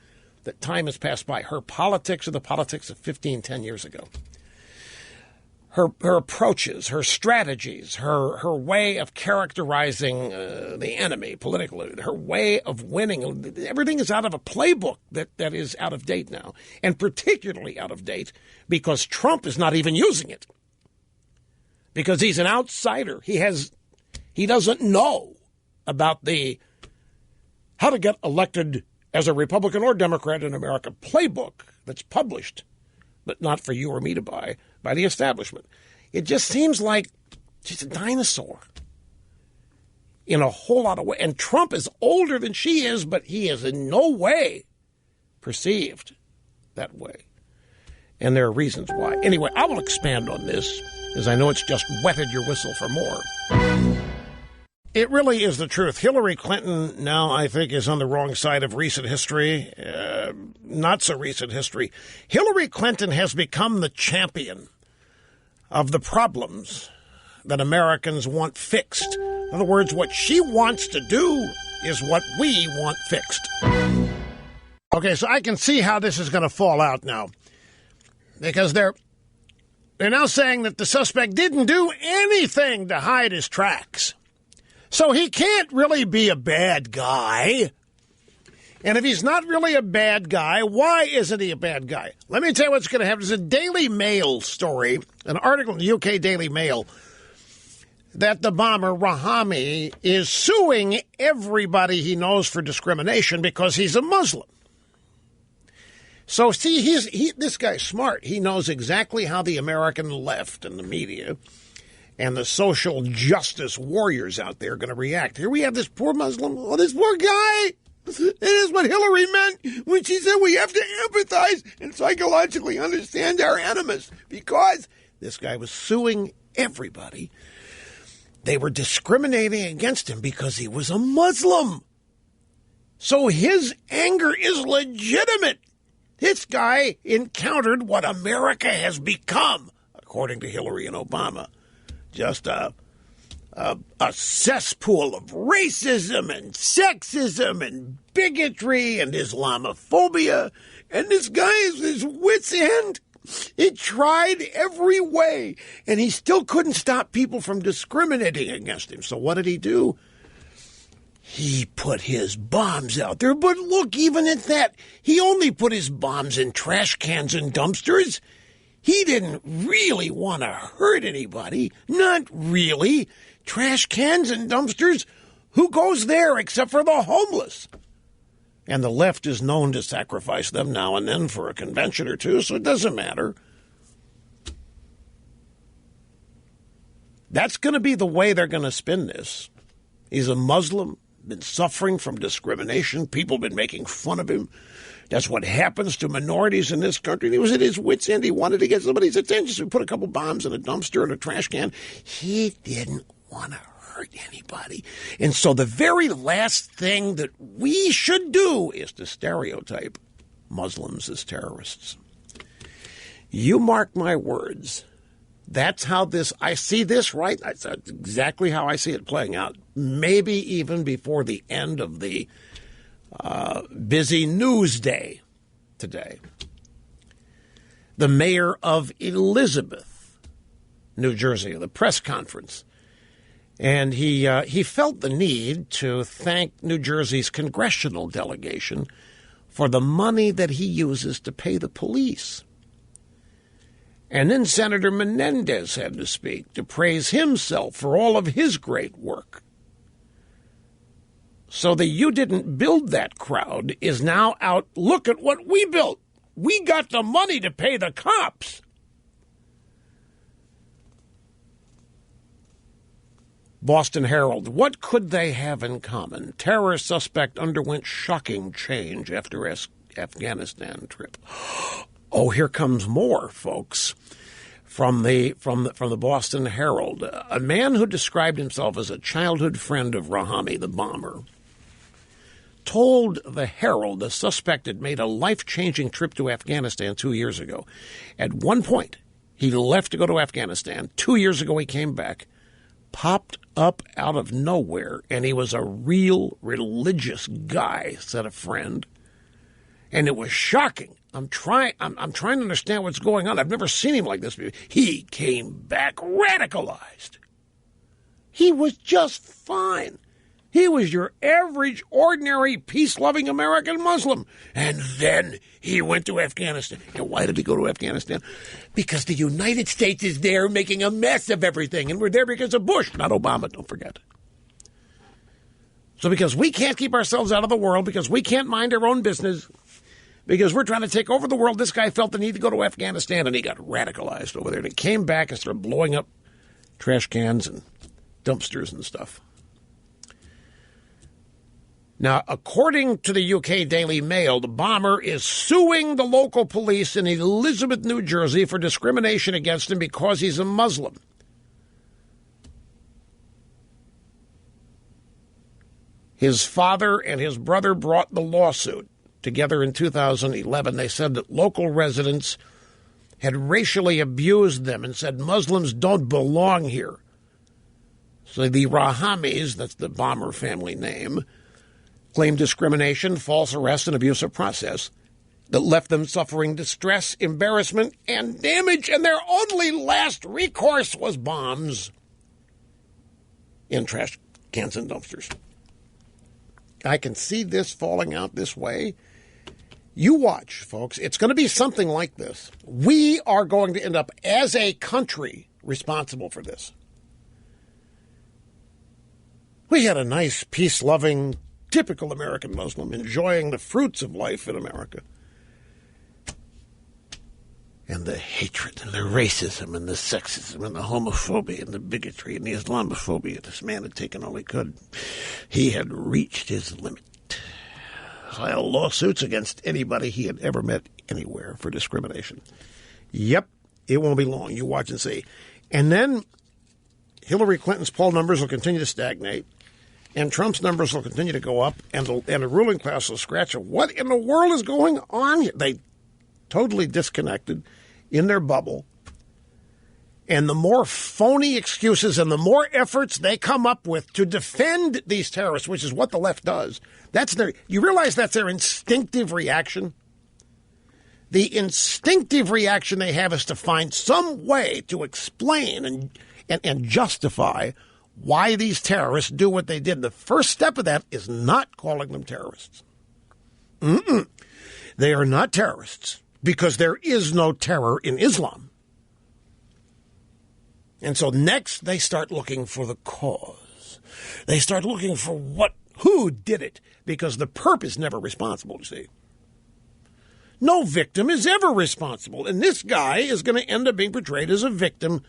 that time has passed by. Her politics are the politics of 10 years ago. Her approaches, her strategies, her way of characterizing the enemy politically, her way of winning, everything is out of a playbook that is out of date now, and particularly out of date because Trump is not even using it. Because he's an outsider. He doesn't know about how to get elected as a Republican or Democrat in America playbook that's published, but not for you or me to buy, by the establishment. It just seems like she's a dinosaur in a whole lot of ways. And Trump is older than she is, but he is in no way perceived that way. And there are reasons why. Anyway, I will expand on this, as I know it's just whetted your whistle for more. It really is the truth. Hillary Clinton now, I think, is on the wrong side of recent history. Not so recent history. Hillary Clinton has become the champion of the problems that Americans want fixed. In other words, what she wants to do is what we want fixed. Okay, so I can see how this is going to fall out now. Because they're now saying that the suspect didn't do anything to hide his tracks. So he can't really be a bad guy. And if he's not really a bad guy, why isn't he a bad guy? Let me tell you what's going to happen. There's a Daily Mail story, an article in the UK Daily Mail, that the bomber, Rahami, is suing everybody he knows for discrimination because he's a Muslim. So, see, this guy's smart. He knows exactly how the American left and the media and the social justice warriors out there are going to react. Here we have this poor Muslim, this poor guy. It is what Hillary meant when she said we have to empathize and psychologically understand our enemies, because this guy was suing everybody. They were discriminating against him because he was a Muslim. So his anger is legitimate. This guy encountered what America has become, according to Hillary and Obama. Just a cesspool of racism and sexism and bigotry and Islamophobia. And this guy is his wit's end. He tried every way, and he still couldn't stop people from discriminating against him. So what did he do? He put his bombs out there. But look, even at that, he only put his bombs in trash cans and dumpsters. He didn't really want to hurt anybody. Not really. Trash cans and dumpsters, who goes there except for the homeless? And the left is known to sacrifice them now and then for a convention or two, so it doesn't matter. That's going to be the way they're going to spin this. He's a Muslim, been suffering from discrimination. People have been making fun of him. That's what happens to minorities in this country. He was at his wit's end. He wanted to get somebody's attention, so he put a couple bombs in a dumpster and a trash can. He didn't want to hurt anybody. And so the very last thing that we should do is to stereotype Muslims as terrorists. You mark my words. That's how I see this, right? That's exactly how I see it playing out. Maybe even before the end of the busy news day today. The mayor of Elizabeth, New Jersey, the press conference. And he felt the need to thank New Jersey's congressional delegation for the money that he uses to pay the police. And then Senator Menendez had to speak to praise himself for all of his great work. So the "you didn't build that" crowd is now out. Look at what we built. We got the money to pay the cops. Boston Herald. What could they have in common? Terrorist suspect underwent shocking change after Afghanistan trip. Oh, here comes more, folks. From the Boston Herald. A man who described himself as a childhood friend of Rahami, the bomber, told the Herald the suspect had made a life-changing trip to Afghanistan 2 years ago. At one point, he left to go to Afghanistan. 2 years ago, he came back, popped up out of nowhere, and he was a real religious guy, said a friend. And it was shocking. I'm trying to understand what's going on. I've never seen him like this before. He came back radicalized. He was just fine. He was your average, ordinary, peace-loving American Muslim. And then he went to Afghanistan. And why did he go to Afghanistan? Because the United States is there making a mess of everything. And we're there because of Bush, not Obama, don't forget. So because we can't keep ourselves out of the world, because we can't mind our own business, because we're trying to take over the world, this guy felt the need to go to Afghanistan, and he got radicalized over there. And he came back and started blowing up trash cans and dumpsters and stuff. Now, according to the UK Daily Mail, the bomber is suing the local police in Elizabeth, New Jersey for discrimination against him because he's a Muslim. His father and his brother brought the lawsuit together in 2011. They said that local residents had racially abused them and said Muslims don't belong here. So the Rahamis, that's the bomber family name, claimed discrimination, false arrest, and abusive process that left them suffering distress, embarrassment, and damage, and their only last recourse was bombs in trash cans and dumpsters. I can see this falling out this way. You watch, folks. It's going to be something like this. We are going to end up, as a country, responsible for this. We had a nice, peace-loving, typical American Muslim enjoying the fruits of life in America. And the hatred and the racism and the sexism and the homophobia and the bigotry and the Islamophobia. This man had taken all he could. He had reached his limit. Filed lawsuits against anybody he had ever met anywhere for discrimination. Yep, it won't be long. You watch and see. And then Hillary Clinton's poll numbers will continue to stagnate. And Trump's numbers will continue to go up, and the ruling class will scratch it. What in the world is going on here? They totally disconnected in their bubble. And the more phony excuses and the more efforts they come up with to defend these terrorists, which is what the left does, you realize that's their instinctive reaction? The instinctive reaction they have is to find some way to explain and justify why these terrorists do what they did. The first step of that is not calling them terrorists. They are not terrorists because there is no terror in Islam. And so next they start looking for the cause. They start looking for who did it, because the perp is never responsible, you see. No victim is ever responsible, and this guy is going to end up being portrayed as a victim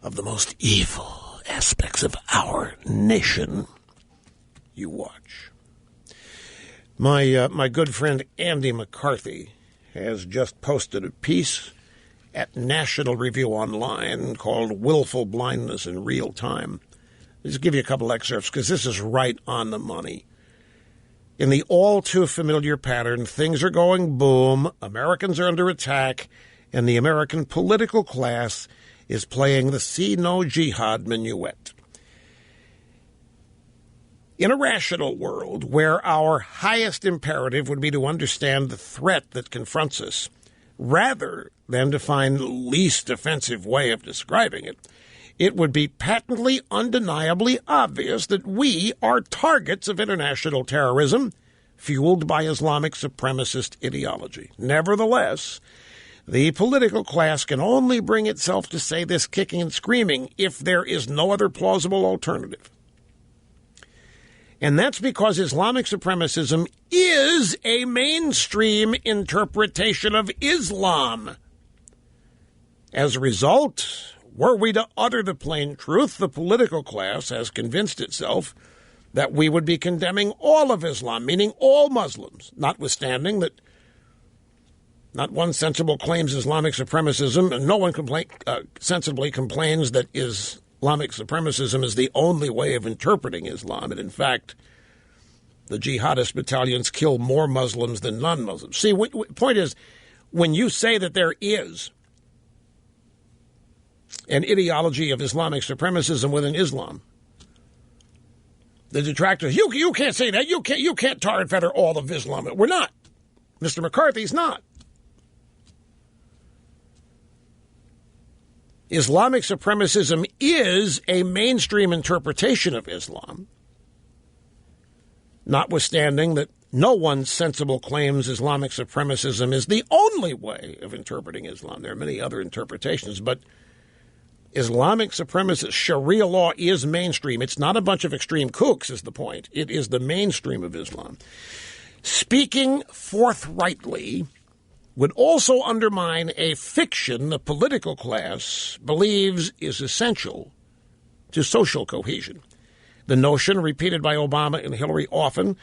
of the most evil aspects of our nation. You watch. My good friend Andy McCarthy has just posted a piece at National Review Online called Willful Blindness in Real Time. I'll just give you a couple excerpts because this is right on the money. In the all too familiar pattern, things are going boom, Americans are under attack, and the American political class is playing the See No Jihad minuet. In a rational world where our highest imperative would be to understand the threat that confronts us, rather than to find the least offensive way of describing it, it would be patently, undeniably obvious that we are targets of international terrorism fueled by Islamic supremacist ideology. Nevertheless, the political class can only bring itself to say this kicking and screaming if there is no other plausible alternative. And that's because Islamic supremacism is a mainstream interpretation of Islam. As a result, Were we to utter the plain truth, the political class has convinced itself that we would be condemning all of Islam, meaning all Muslims, notwithstanding that not one sensible claims Islamic supremacism, and no one sensibly complains that Islamic supremacism is the only way of interpreting Islam. And in fact, the jihadist battalions kill more Muslims than non-Muslims. See, point is, when you say that there is an ideology of Islamic supremacism within Islam, the detractors, you can't say that. You can't tar and feather all of Islam. We're not. Mr. McCarthy's not. Islamic supremacism is a mainstream interpretation of Islam, notwithstanding that no one sensible claims Islamic supremacism is the only way of interpreting Islam. There are many other interpretations, but Islamic supremacist Sharia law is mainstream. It's not a bunch of extreme kooks, is the point. It is the mainstream of Islam. Speaking forthrightly would also undermine a fiction the political class believes is essential to social cohesion. The notion, repeated by Obama and Hillary often,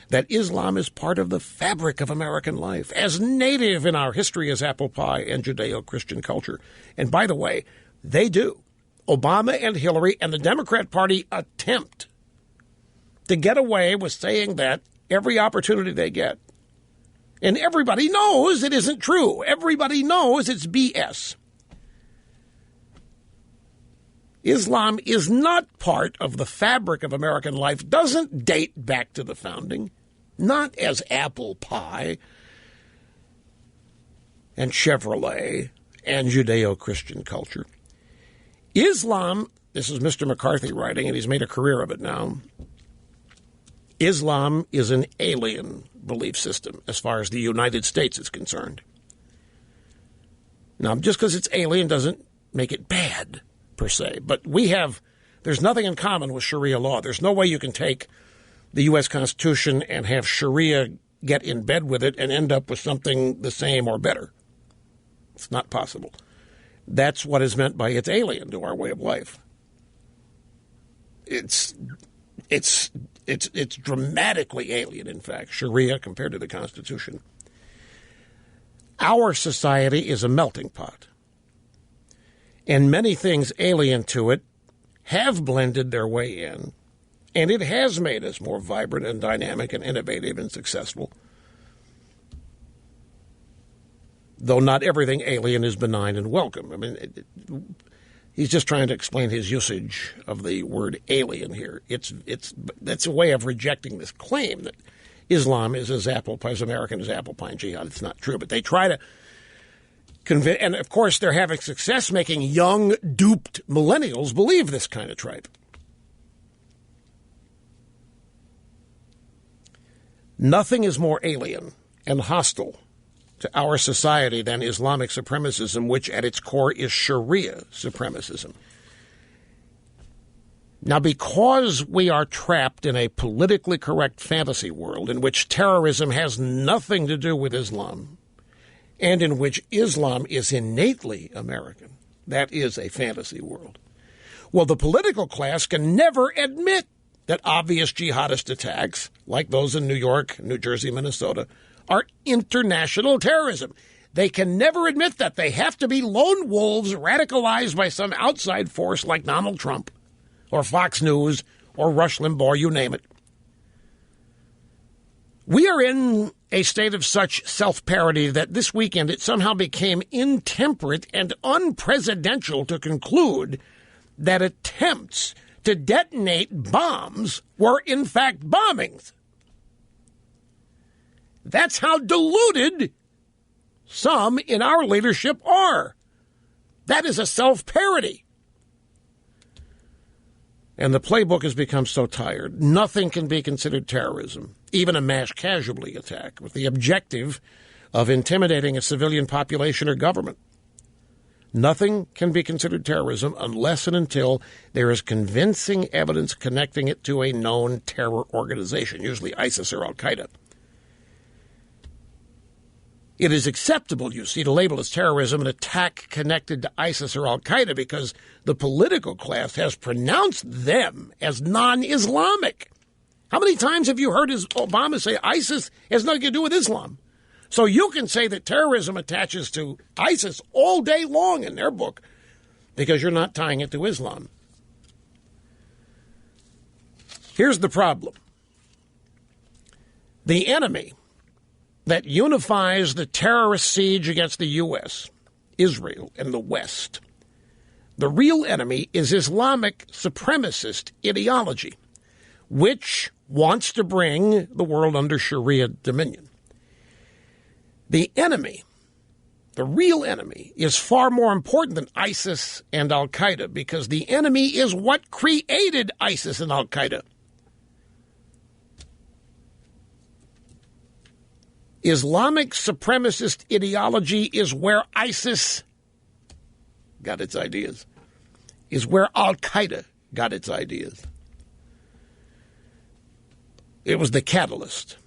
that Islam is part of the fabric of American life, as native in our history as apple pie and Judeo-Christian culture. And by the way, they do. Obama and Hillary and the Democrat Party attempt to get away with saying that every opportunity they get. And everybody knows it isn't true. Everybody knows it's BS. Islam is not part of the fabric of American life, doesn't date back to the founding, not as apple pie and Chevrolet and Judeo-Christian culture. Islam, this is Mr. McCarthy writing, and he's made a career of it now. Islam is an alien belief system as far as the United States is concerned. Now, just because it's alien doesn't make it bad, per se. But there's nothing in common with Sharia law. There's no way you can take the U.S. Constitution and have Sharia get in bed with it and end up with something the same or better. It's not possible. That's what is meant by it's alien to our way of life. It's dramatically alien, in fact, Sharia compared to the Constitution. Our society is a melting pot, and many things alien to it have blended their way in, and it has made us more vibrant and dynamic and innovative and successful. Though not everything alien is benign and welcome. I mean, he's just trying to explain his usage of the word alien here. That's a way of rejecting this claim that Islam is as American as apple pie and jihad. It's not true, but they try to convince, and of course they're having success making young, duped millennials believe this kind of tripe. Nothing is more alien and hostile to our society than Islamic supremacism, which at its core is Sharia supremacism. Now, because we are trapped in a politically correct fantasy world in which terrorism has nothing to do with Islam, and in which Islam is innately American, that is a fantasy world. Well, the political class can never admit that obvious jihadist attacks, like those in New York, New Jersey, Minnesota, are international terrorism. They can never admit that. They have to be lone wolves radicalized by some outside force like Donald Trump or Fox News or Rush Limbaugh, you name it. We are in a state of such self-parody that this weekend it somehow became intemperate and unpresidential to conclude that attempts to detonate bombs were in fact bombings. That's how deluded some in our leadership are. That is a self-parody. And the playbook has become so tired. Nothing can be considered terrorism, even a mass casualty attack, with the objective of intimidating a civilian population or government. Nothing can be considered terrorism unless and until there is convincing evidence connecting it to a known terror organization, usually ISIS or Al-Qaeda. It is acceptable, you see, to label as terrorism an attack connected to ISIS or al-Qaeda because the political class has pronounced them as non-Islamic. How many times have you heard Obama say ISIS has nothing to do with Islam? So you can say that terrorism attaches to ISIS all day long in their book because you're not tying it to Islam. Here's the problem. The enemy that unifies the terrorist siege against the U.S., Israel, and the West, the real enemy is Islamic supremacist ideology, which wants to bring the world under Sharia dominion. The enemy, the real enemy, is far more important than ISIS and al-Qaeda because the enemy is what created ISIS and al-Qaeda. Islamic supremacist ideology is where ISIS got its ideas, is where al-Qaeda got its ideas. It was the catalyst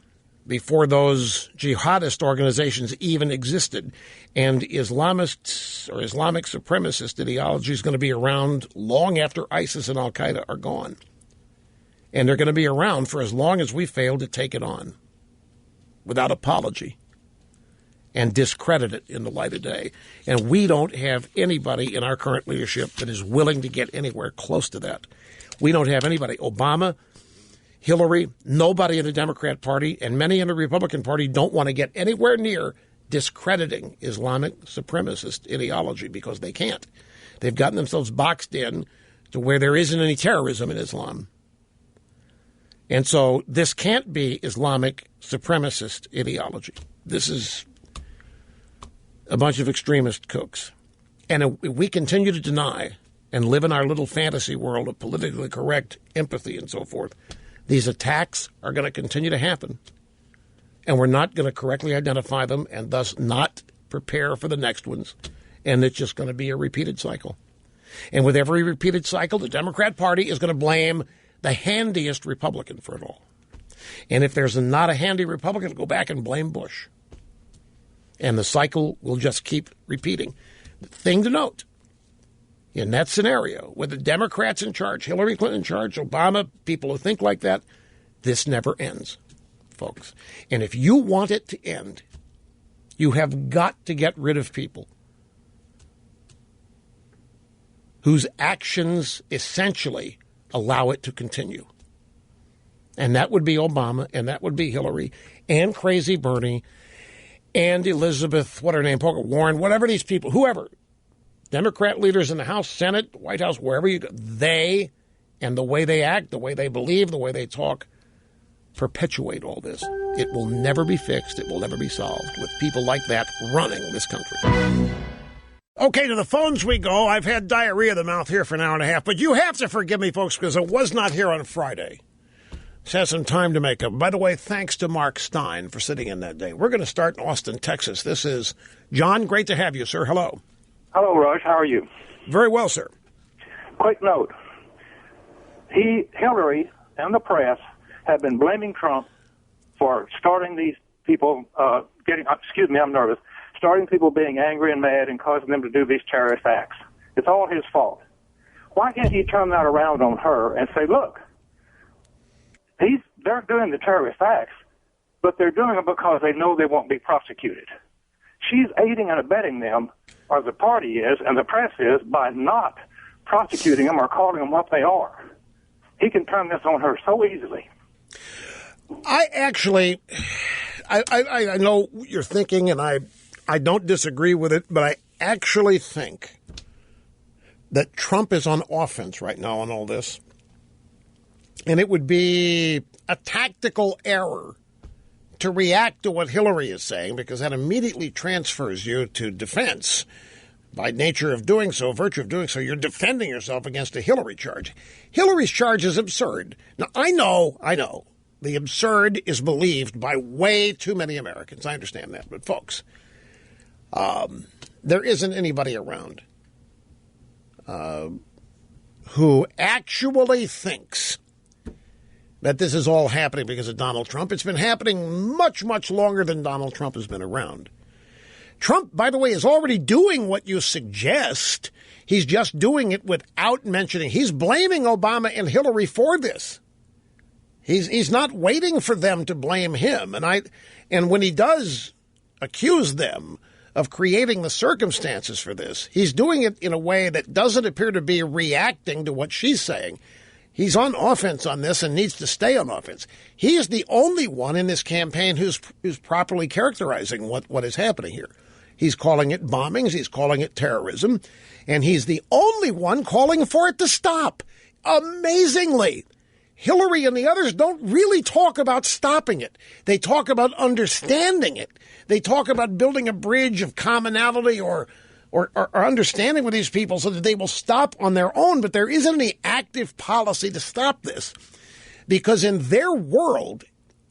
before those jihadist organizations even existed. And Islamists or Islamic supremacist ideology is going to be around long after ISIS and al-Qaeda are gone. And they're going to be around for as long as we fail to take it on without apology and discredit it in the light of day. And we don't have anybody in our current leadership that is willing to get anywhere close to that. We don't have anybody. Obama, Hillary, nobody in the Democrat Party, and many in the Republican Party don't want to get anywhere near discrediting Islamic supremacist ideology because they can't. They've gotten themselves boxed in to where there isn't any terrorism in Islam. And so this can't be Islamic supremacist ideology. This is a bunch of extremist kooks. And if we continue to deny and live in our little fantasy world of politically correct empathy and so forth, these attacks are going to continue to happen. And we're not going to correctly identify them and thus not prepare for the next ones. And it's just going to be a repeated cycle. And with every repeated cycle, the Democrat Party is going to blame the handiest Republican for it all. And if there's not a handy Republican, go back and blame Bush. And the cycle will just keep repeating. The thing to note, in that scenario, with the Democrats in charge, Hillary Clinton in charge, Obama, people who think like that, this never ends, folks. And if you want it to end, you have got to get rid of people whose actions essentially allow it to continue. And that would be Obama, and that would be Hillary, and Crazy Bernie, and Elizabeth, what her name, Warren, whatever these people, whoever, Democrat leaders in the House, Senate, White House, wherever you go, they and the way they act, the way they believe, the way they talk, perpetuate all this. It will never be fixed. It will never be solved with people like that running this country. Okay, to the phones we go. I've had diarrhea of the mouth here for an hour and a half, but you have to forgive me, folks, because I was not here on Friday. This has some time to make up. By the way, thanks to Mark Stein for sitting in that day. We're going to start in Austin, Texas. This is John. Great to have you, sir. Hello. Hello, Rush. How are you? Very well, sir. Quick note. Hillary and the press have been blaming Trump for starting these people I'm nervous, starting people being angry and mad and causing them to do these terrorist acts. It's all his fault. Why can't he turn that around on her and say, look, they're doing the terrorist acts, but they're doing it because they know they won't be prosecuted. She's aiding and abetting them, or the party is, and the press is, by not prosecuting them or calling them what they are. He can turn this on her so easily. I know what you're thinking, and I don't disagree with it, but I actually think that Trump is on offense right now on all this. And it would be a tactical error to react to what Hillary is saying, because that immediately transfers you to defense. By nature of doing so, virtue of doing so, you're defending yourself against a Hillary charge. Hillary's charge is absurd. Now, I know the absurd is believed by way too many Americans. I understand that. But, folks, there isn't anybody around who actually thinks that this is all happening because of Donald Trump. It's been happening much, much longer than Donald Trump has been around. Trump, by the way, is already doing what you suggest. He's just doing it without mentioning. He's blaming Obama and Hillary for this. He's not waiting for them to blame him. And when he does accuse them of creating the circumstances for this, he's doing it in a way that doesn't appear to be reacting to what she's saying. He's on offense on this and needs to stay on offense. He is the only one in this campaign who's properly characterizing what is happening here. He's calling it bombings. He's calling it terrorism. And he's the only one calling for it to stop. Amazingly, Hillary and the others don't really talk about stopping it. They talk about understanding it. They talk about building a bridge of commonality or understanding with these people so that they will stop on their own. But there isn't any active policy to stop this because in their world,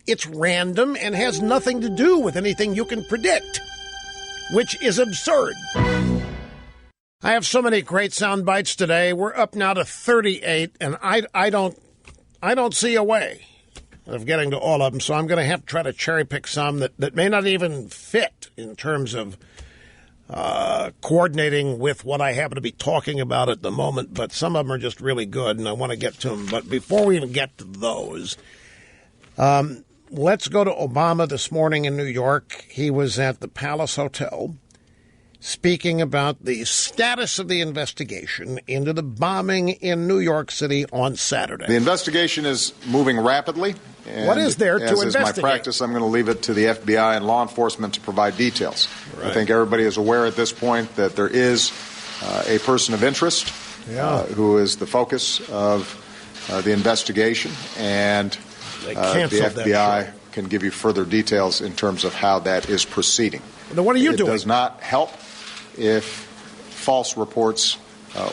it's random and has nothing to do with anything you can predict, which is absurd. I have so many great sound bites today. We're up now to 38, and I don't see a way of getting to all of them, so I'm going to have to try to cherry pick some that may not even fit in terms of coordinating with what I happen to be talking about at the moment, but some of them are just really good, and I want to get to them. But before we even get to those, let's go to Obama this morning in New York. He was at the Palace Hotel speaking about the status of the investigation into the bombing in New York City on Saturday. The investigation is moving rapidly. And what is there to investigate? As is my practice, I'm going to leave it to the FBI and law enforcement to provide details. Right. I think everybody is aware at this point that there is a person of interest who is the focus of the investigation, and the FBI can give you further details in terms of how that is proceeding. Now, what are you doing? It does not help if false reports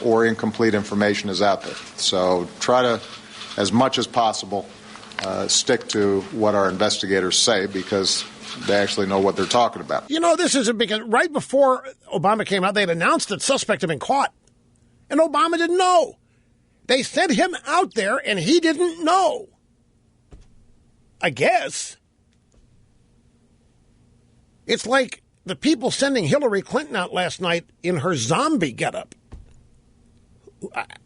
or incomplete information is out there. So try to, as much as possible, stick to what our investigators say because they actually know what they're talking about. You know, this is a big... Right before Obama came out, they had announced that suspect had been caught. And Obama didn't know. They sent him out there, and he didn't know. I guess. It's like the people sending Hillary Clinton out last night in her zombie getup.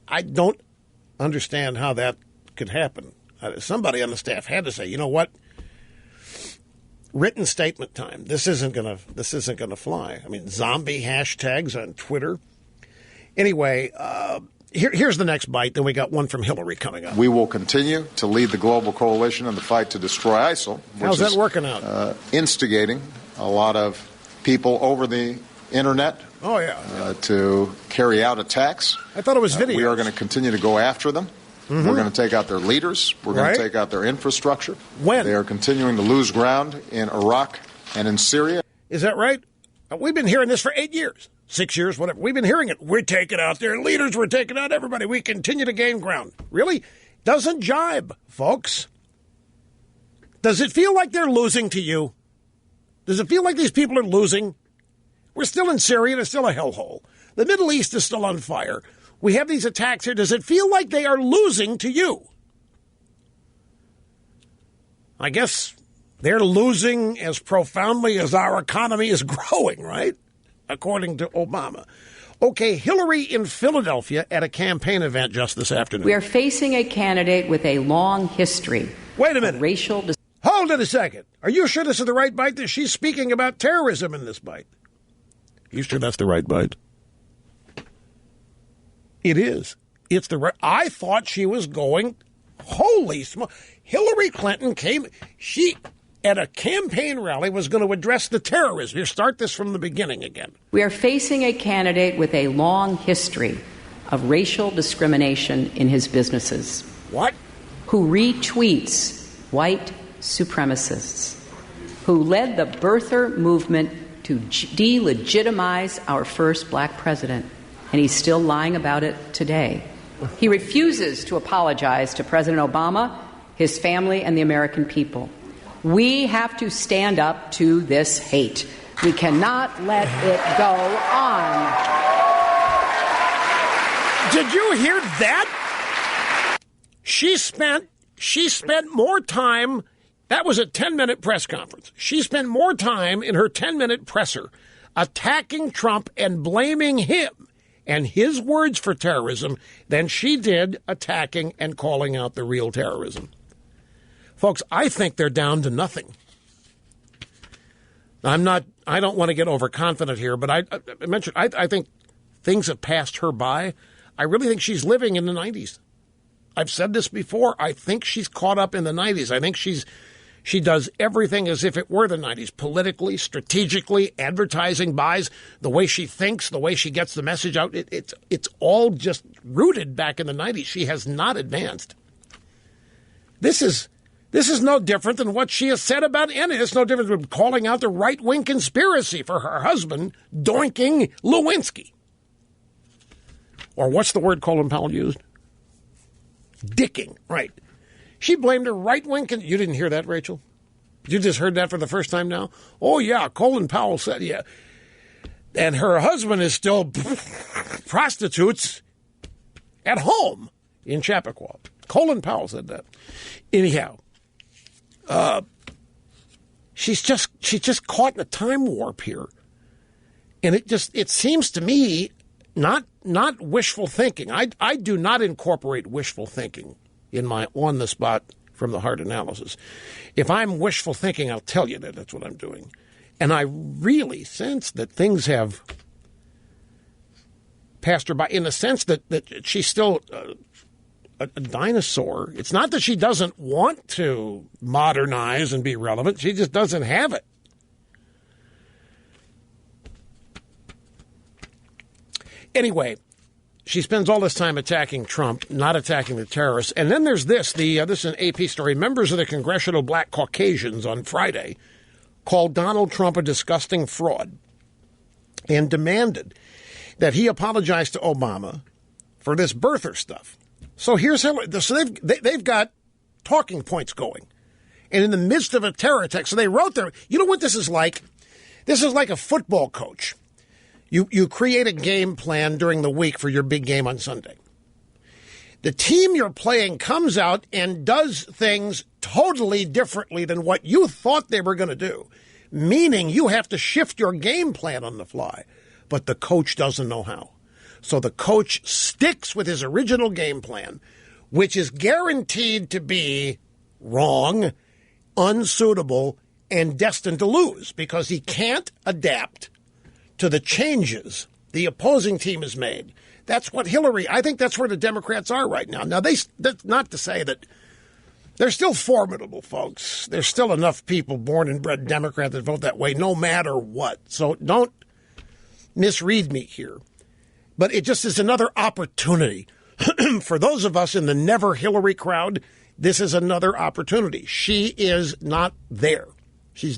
I don't understand how that could happen. Somebody on the staff had to say, you know what? Written statement time. This isn't gonna fly. I mean, zombie hashtags on Twitter. Anyway, here's the next bite. Then we got one from Hillary coming up. We will continue to lead the global coalition in the fight to destroy ISIL. How's that working out? Instigating a lot of people over the internet to carry out attacks. I thought it was video. We are going to continue to go after them. Mm-hmm. We're going to take out their leaders. We're going to take out their infrastructure. When? They are continuing to lose ground in Iraq and in Syria. Is that right? We've been hearing this for 8 years, 6 years, whatever. We've been hearing it. We're taking out their leaders. We're taking out everybody. We continue to gain ground. Really? Doesn't jibe, folks. Does it feel like they're losing to you? Does it feel like these people are losing? We're still in Syria. It's still a hellhole. The Middle East is still on fire. We have these attacks here. Does it feel like they are losing to you? I guess they're losing as profoundly as our economy is growing, right? According to Obama. Okay, Hillary in Philadelphia at a campaign event just this afternoon. We are facing a candidate with a long history. Wait a minute. Of racial... Hold it a second. Are you sure this is the right bite? She's speaking about terrorism in this bite. You sure that's the right bite? It is. It's the right. I thought she was going, holy smoke. Hillary Clinton she, at a campaign rally, was going to address the terrorism. Here, start this from the beginning again. We are facing a candidate with a long history of racial discrimination in his businesses. What? Who retweets white supremacists, who led the birther movement to delegitimize our first black president, and he's still lying about it today. He refuses to apologize to President Obama, his family, and the American people. We have to stand up to this hate. We cannot let it go on. Did you hear that? She spent more time. That was a 10-minute press conference. She spent more time in her 10-minute presser attacking Trump and blaming him and his words for terrorism than she did attacking and calling out the real terrorism. Folks, I think they're down to nothing. I don't want to get overconfident here, but I mentioned, I think things have passed her by. I really think she's living in the 90s. I've said this before. I think she's caught up in the 90s. I think she does everything as if it were the 90s, politically, strategically, advertising buys, the way she thinks, the way she gets the message out. It's all just rooted back in the 90s. She has not advanced. This is no different than what she has said about any. It's no different than calling out the right-wing conspiracy for her husband doinking Lewinsky. Or what's the word Colin Powell used? Dicking, right. She blamed her right-wing. You didn't hear that, Rachel? You just heard that for the first time now? Oh, yeah, Colin Powell said, yeah. And her husband is still prostitutes at home in Chappaqua. Colin Powell said that. Anyhow, she's just caught in a time warp here. And it seems to me not wishful thinking. I do not incorporate wishful thinking in my on-the-spot, from-the-heart analysis. If I'm wishful thinking, I'll tell you that that's what I'm doing. And I really sense that things have passed her by in the sense that she's still a dinosaur. It's not that she doesn't want to modernize and be relevant. She just doesn't have it. Anyway, she spends all this time attacking Trump, not attacking the terrorists. And then there's this. This is an AP story. Members of the Congressional Black Caucasians on Friday called Donald Trump a disgusting fraud and demanded that he apologize to Obama for this birther stuff. So here's how. So they've got talking points going. And in the midst of a terror attack, so they wrote there. You know what this is like? This is like a football coach. You create a game plan during the week for your big game on Sunday. The team you're playing comes out and does things totally differently than what you thought they were going to do, meaning you have to shift your game plan on the fly, but the coach doesn't know how. So the coach sticks with his original game plan, which is guaranteed to be wrong, unsuitable, and destined to lose because he can't adapt to the changes the opposing team has made. That's what I think that's where the Democrats are right now. Now, that's not to say that they're still formidable, folks. There's still enough people born and bred Democrats that vote that way no matter what. So don't misread me here. But it just is another opportunity. For those of us in the never Hillary crowd, this is another opportunity. She is not there. She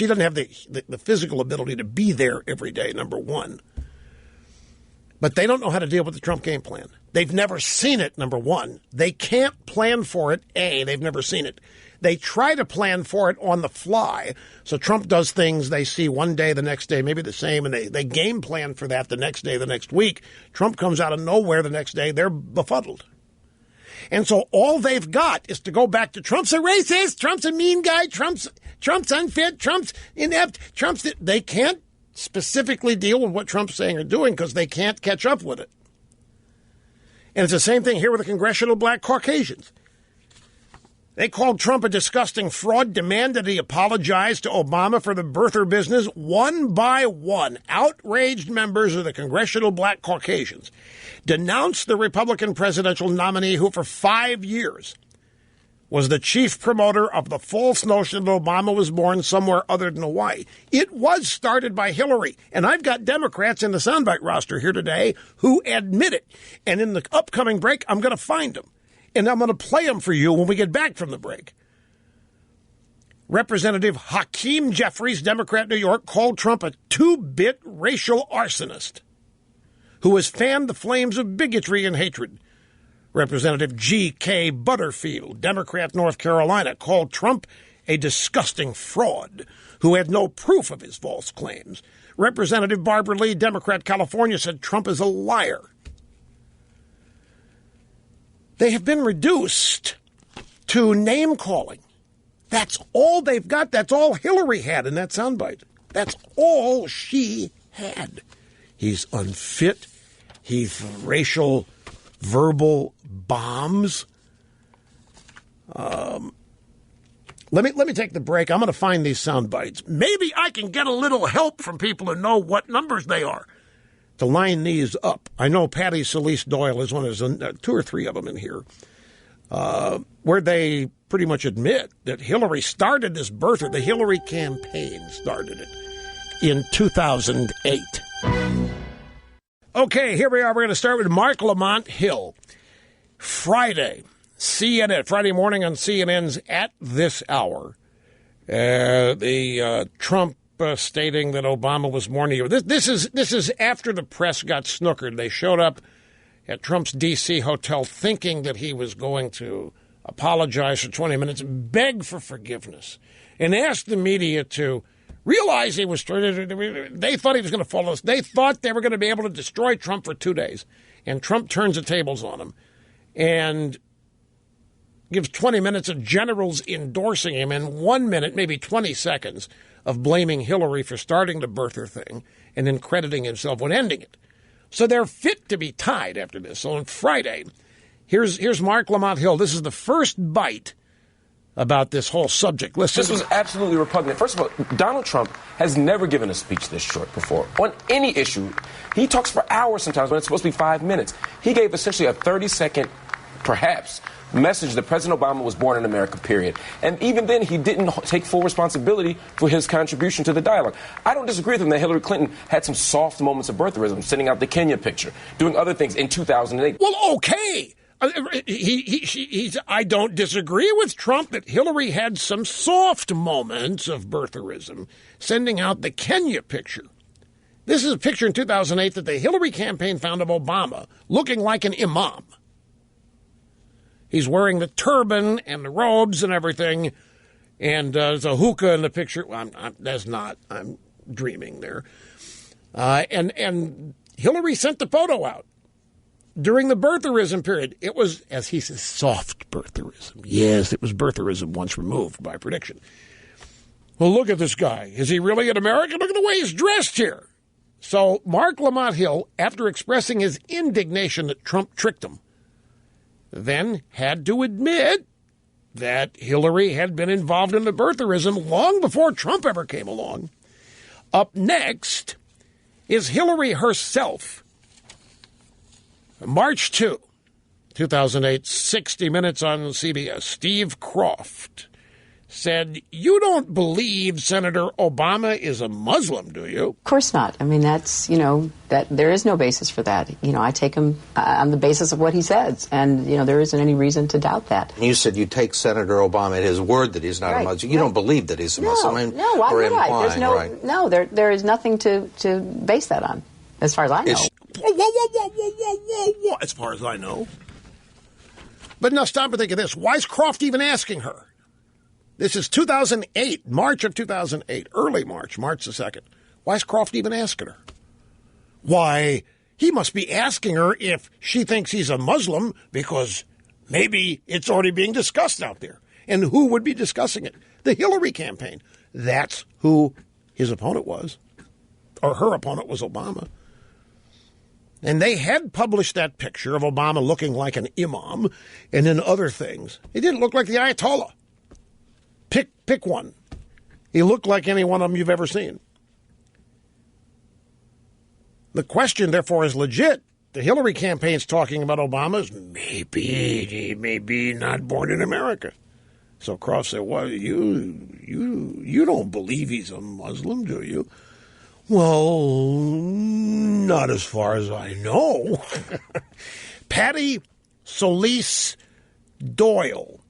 doesn't have the physical ability to be there every day, number one. But they don't know how to deal with the Trump game plan. They've never seen it, number one. They can't plan for it, A, they've never seen it. They try to plan for it on the fly. So Trump does things they see one day, the next day, maybe the same, and they game plan for that the next day, the next week. Trump comes out of nowhere the next day. They're befuddled. And so all they've got is to go back to Trump's a racist, Trump's a mean guy, Trump's unfit, Trump's inept, they can't specifically deal with what Trump's saying or doing because they can't catch up with it. And it's the same thing here with the Congressional Black Caucasians. They called Trump a disgusting fraud, demanded he apologize to Obama for the birther business. One by one, outraged members of the Congressional Black Caucasians denounced the Republican presidential nominee who for 5 years was the chief promoter of the false notion that Obama was born somewhere other than Hawaii. It was started by Hillary, and I've got Democrats in the soundbite roster here today who admit it. And in the upcoming break, I'm going to find them, and I'm going to play them for you when we get back from the break. Representative Hakeem Jeffries, Democrat, New York, called Trump a two-bit racial arsonist who has fanned the flames of bigotry and hatred. Representative G.K. Butterfield, Democrat, North Carolina, called Trump a disgusting fraud who had no proof of his false claims. Representative Barbara Lee, Democrat, California, said Trump is a liar. They have been reduced to name-calling. That's all they've got. That's all Hillary had in that soundbite. That's all she had. He's unfit. He's racial, verbal bombs. Let me take the break. I'm going to find these sound bites. Maybe I can get a little help from people who know what numbers they are to line these up. I know Patty Solis Doyle is one of two or three of them in here, where they pretty much admit that Hillary started this birther. The Hillary campaign started it in 2008. Okay, here we are. We're going to start with Mark Lamont Hill. Friday morning on CNN's At This Hour. Trump stating that Obama was more near. This is after the press got snookered. They showed up at Trump's D.C. hotel thinking that he was going to apologize for 20 minutes, beg for forgiveness, and ask the media to realize he was. They thought he was going to follow us. They thought they were going to be able to destroy Trump for 2 days, and Trump turns the tables on him and gives 20 minutes of generals endorsing him and 1 minute, maybe 20 seconds, of blaming Hillary for starting the birther thing and then crediting himself with ending it. So they're fit to be tied after this. So on Friday, here's Mark Lamont Hill. This is the first bite about this whole subject. Listen. This was absolutely repugnant. First of all, Donald Trump has never given a speech this short before. On any issue, he talks for hours sometimes when it's supposed to be 5 minutes. He gave essentially a 30-second, perhaps, message that President Obama was born in America, period. And even then, he didn't take full responsibility for his contribution to the dialogue. I don't disagree with him that Hillary Clinton had some soft moments of birtherism, sending out the Kenya picture, doing other things in 2008. Well, okay. I don't disagree with Trump that Hillary had some soft moments of birtherism, sending out the Kenya picture. This is a picture in 2008 that the Hillary campaign found of Obama looking like an imam. He's wearing the turban and the robes and everything, and there's a hookah in the picture. Well, I'm dreaming there. And Hillary sent the photo out during the birtherism period. It was, as he says, soft birtherism. Yes, it was birtherism once removed by prediction. Well, look at this guy. Is he really an American? Look at the way he's dressed here. So Mark Lamont Hill, after expressing his indignation that Trump tricked him, then had to admit that Hillary had been involved in the birtherism long before Trump ever came along. Up next is Hillary herself. March 2, 2008, 60 Minutes on CBS. Steve Kroft said, "You don't believe Senator Obama is a Muslim, do you?" Of course not. I mean, that's, that there is no basis for that. I take him on the basis of what he says, and, there isn't any reason to doubt that. You said you take Senator Obama at his word that he's not a Muslim. You don't believe that he's a Muslim? No, why would I? There's there is nothing to base that on, as far as I know. Whoa. As far as I know. But now stop and think of this. Why is Kroft even asking her? This is 2008, March of 2008, early March the 2nd. Why is Kroft even asking her? Why, he must be asking her if she thinks he's a Muslim because maybe it's already being discussed out there. And who would be discussing it? The Hillary campaign. That's who his opponent was. Or her opponent was Obama. And they had published that picture of Obama looking like an imam and then other things. He didn't look like the Ayatollah. Pick one. He looked like any one of them you've ever seen. The question, therefore, is legit. The Hillary campaign's talking about Obama's he may be not born in America. So Cross said, "Well, you don't believe he's a Muslim, do you?" "Well, not as far as I know." Patty Solis Doyle,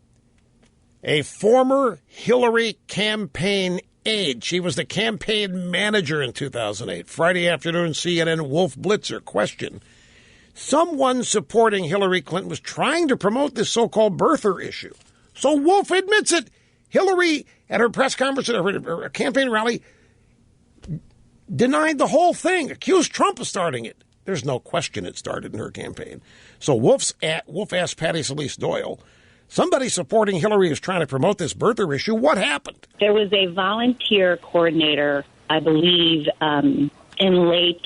a former Hillary campaign aide. She was the campaign manager in 2008. Friday afternoon, CNN Wolf Blitzer question. Someone supporting Hillary Clinton was trying to promote this so-called birther issue. So Wolf admits it. Hillary, at her press conference, at her campaign rally, denied the whole thing, accused Trump of starting it. There's no question it started in her campaign. So Wolf asked Patty Solis Doyle, somebody supporting Hillary is trying to promote this birther issue. What happened? There was a volunteer coordinator I believe, in late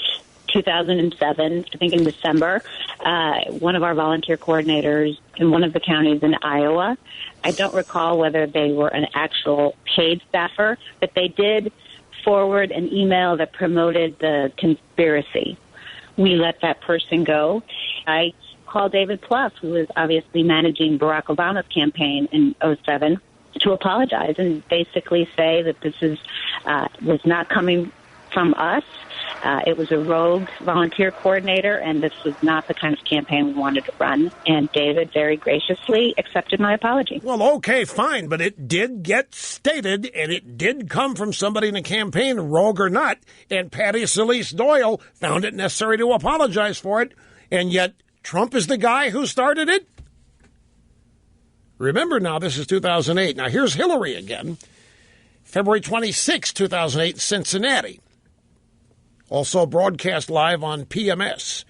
2007, I think in December, one of our volunteer coordinators in one of the counties in Iowa, I don't recall whether they were an actual paid staffer, but they did forward an email that promoted the conspiracy. We let that person go. I called David Plouffe, who was obviously managing Barack Obama's campaign in 2007, to apologize and basically say that this was not coming from us. It was a rogue volunteer coordinator, and this was not the kind of campaign we wanted to run. And David very graciously accepted my apology. Well, okay, fine, but it did get stated, and it did come from somebody in the campaign, rogue or not, and Patty Celeste Doyle found it necessary to apologize for it, and yet Trump is the guy who started it? Remember now, this is 2008. Now, here's Hillary again. February 26, 2008, Cincinnati. Also broadcast live on PMS,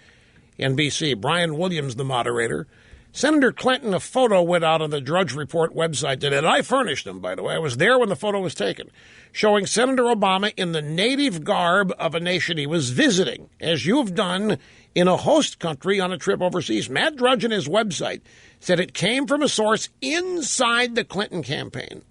NBC. Brian Williams, the moderator. Senator Clinton, a photo went out on the Drudge Report website today. And I furnished them, by the way. I was there when the photo was taken, showing Senator Obama in the native garb of a nation he was visiting, as you've done in a host country on a trip overseas. Matt Drudge on his website said it came from a source inside the Clinton campaign.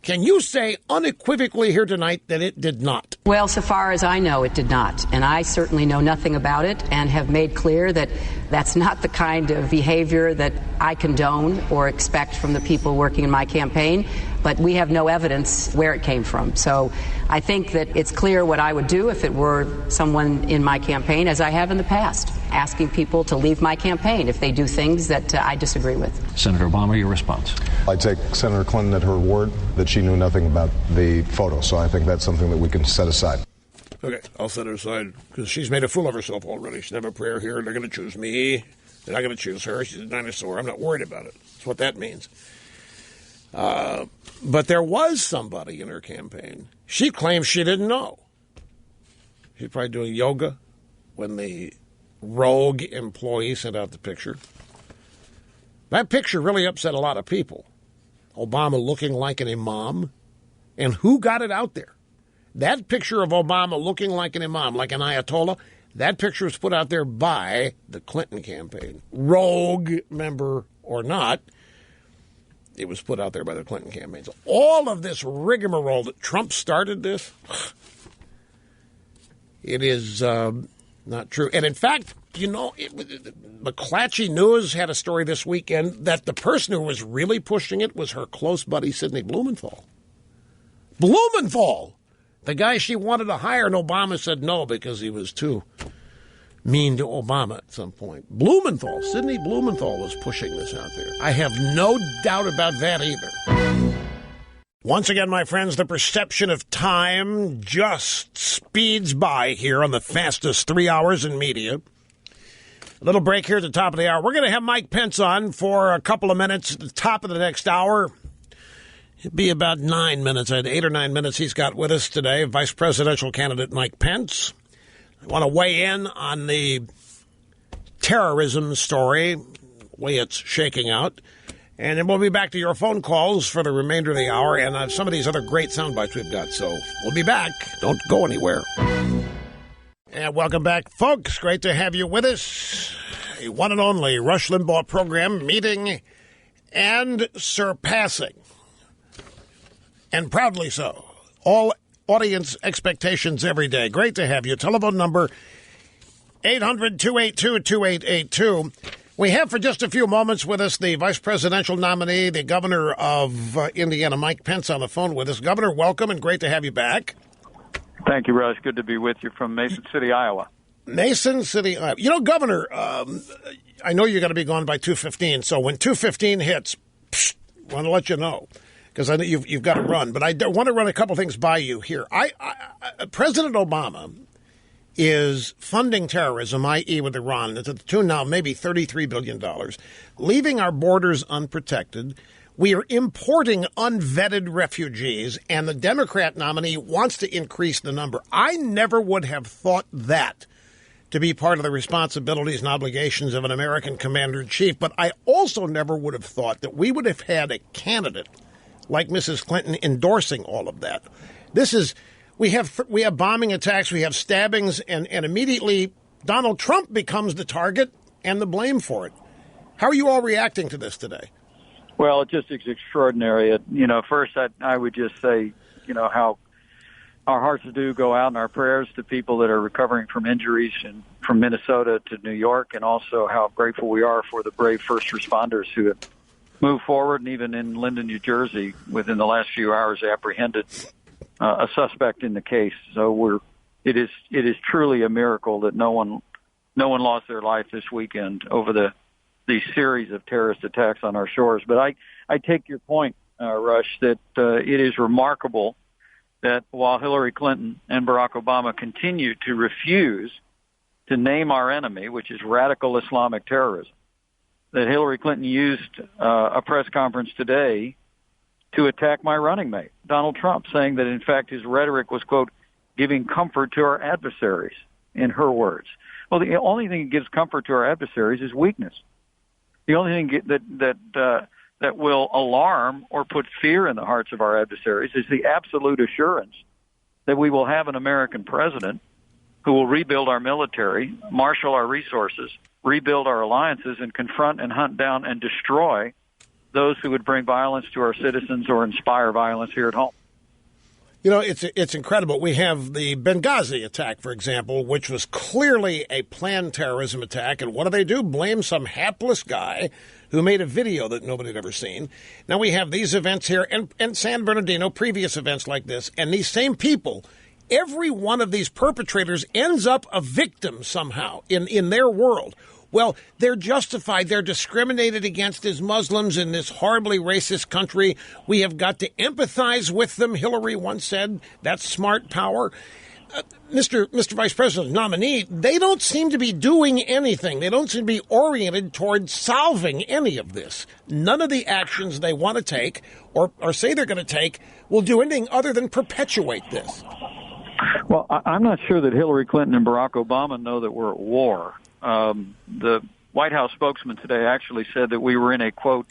Can you say unequivocally here tonight that it did not? Well, so far as I know, it did not. And I certainly know nothing about it and have made clear that that's not the kind of behavior that I condone or expect from the people working in my campaign. But we have no evidence where it came from. So I think that it's clear what I would do if it were someone in my campaign, as I have in the past, asking people to leave my campaign if they do things that I disagree with. Senator Obama, your response. I take Senator Clinton at her word that she knew nothing about the photo, so I think that's something that we can set aside. Okay, I'll set her aside because she's made a fool of herself already. She's never a prayer here. They're going to choose me. They're not going to choose her. She's a dinosaur. I'm not worried about it. That's what that means. But there was somebody in her campaign. She claims she didn't know. She's probably doing yoga when the rogue employee sent out the picture. That picture really upset a lot of people. Obama looking like an imam. And who got it out there? That picture of Obama looking like an imam, like an ayatollah, that picture was put out there by the Clinton campaign. Rogue member or not, it was put out there by the Clinton campaign. So all of this rigmarole that Trump started this, it is not true. And in fact, you know, McClatchy News had a story this weekend that the person who was really pushing it was her close buddy, Sidney Blumenthal. Blumenthal! The guy she wanted to hire, and Obama said no because he was too mean to Obama at some point. Blumenthal, Sidney Blumenthal was pushing this out there. I have no doubt about that either. Once again, my friends, the perception of time just speeds by here on the fastest 3 hours in media. A little break here at the top of the hour. We're going to have Mike Pence on for a couple of minutes at the top of the next hour. It'd be about 9 minutes. I had 8 or 9 minutes he's got with us today. Vice presidential candidate Mike Pence. I want to weigh in on the terrorism story, the way it's shaking out. And then we'll be back to your phone calls for the remainder of the hour and some of these other great sound bites we've got. So we'll be back. Don't go anywhere. And welcome back, folks. Great to have you with us. A one and only Rush Limbaugh program, meeting and surpassing. And proudly so. All audience expectations every day. Great to have you. Telephone number 800-282-2882. We have for just a few moments with us the vice presidential nominee, the governor of Indiana, Mike Pence, on the phone with us. Governor, welcome and great to have you back. Thank you, Rush. Good to be with you from Mason City, Iowa. Mason City, Iowa. You know, Governor, I know you're going to be gone by 2:15, so when 2:15 hits, I want to let you know, because I know you've got to run. But I want to run a couple things by you here. President Obama is funding terrorism, i.e. with Iran, to the tune now maybe $33 billion, leaving our borders unprotected. We are importing unvetted refugees, and the Democrat nominee wants to increase the number. I never would have thought that to be part of the responsibilities and obligations of an American commander-in-chief, but I also never would have thought that we would have had a candidate like Mrs. Clinton endorsing all of that. This is We have bombing attacks, we have stabbings, and immediately Donald Trump becomes the target and the blame for it. How are you all reacting to this today? Well, it just is extraordinary. First I would just say, how our hearts do go out in our prayers to people that are recovering from injuries and from Minnesota to New York, and also how grateful we are for the brave first responders who have moved forward, and even in Linden, New Jersey, within the last few hours apprehended a suspect in the case. So it is truly a miracle that no one lost their life this weekend over the series of terrorist attacks on our shores. But I take your point, Rush, that it is remarkable that while Hillary Clinton and Barack Obama continue to refuse to name our enemy, which is radical Islamic terrorism, that Hillary Clinton used a press conference today to attack my running mate, Donald Trump, saying that, in fact, his rhetoric was, quote, giving comfort to our adversaries, in her words. Well, the only thing that gives comfort to our adversaries is weakness. The only thing that will alarm or put fear in the hearts of our adversaries is the absolute assurance that we will have an American president who will rebuild our military, marshal our resources, rebuild our alliances, and confront and hunt down and destroy those who would bring violence to our citizens or inspire violence here at home. It's incredible. We have the Benghazi attack, for example, which was clearly a planned terrorism attack. And what do? Blame some hapless guy who made a video that nobody had ever seen. Now we have these events here and San Bernardino, previous events like this, and these same people, every one of these perpetrators ends up a victim somehow in their world. Well, they're justified. They're discriminated against as Muslims in this horribly racist country. We have got to empathize with them, Hillary once said. That's smart power. Mr. Vice President nominee, they don't seem to be doing anything. They don't seem to be oriented toward solving any of this. None of the actions they want to take or say they're going to take will do anything other than perpetuate this. Well, I'm not sure that Hillary Clinton and Barack Obama know that we're at war. The White House spokesman today actually said that we were in a, quote,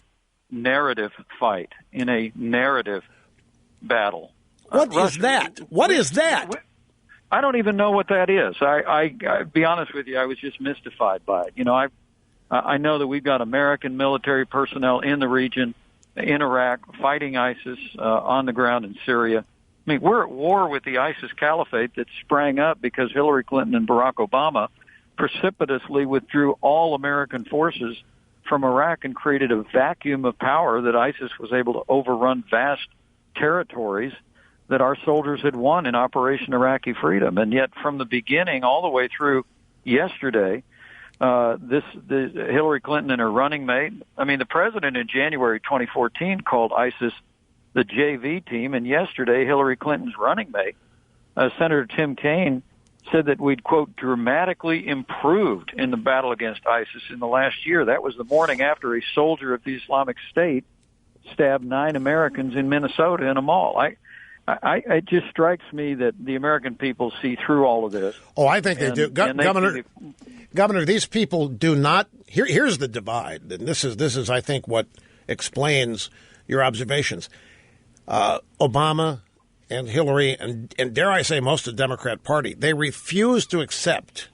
narrative fight, in a narrative battle. What is that? What is that? I don't even know what that is. I be honest with you, I was just mystified by it. I know that we've got American military personnel in the region, in Iraq, fighting ISIS on the ground in Syria. I mean, we're at war with the ISIS caliphate that sprang up because Hillary Clinton and Barack Obama precipitously withdrew all American forces from Iraq and created a vacuum of power that ISIS was able to overrun vast territories that our soldiers had won in Operation Iraqi Freedom. And yet from the beginning all the way through yesterday, the Hillary Clinton and her running mate, the president in January 2014 called ISIS the JV team, and yesterday Hillary Clinton's running mate, Senator Tim Kaine, said that we'd, quote, dramatically improved in the battle against ISIS in the last year. That was the morning after a soldier of the Islamic State stabbed 9 Americans in Minnesota in a mall. It just strikes me that the American people see through all of this. Oh, I think they do. Governor, these people do not. Here's the divide, and this is, I think, what explains your observations. Obama and Hillary, and dare I say most of the Democrat Party, they refuse to accept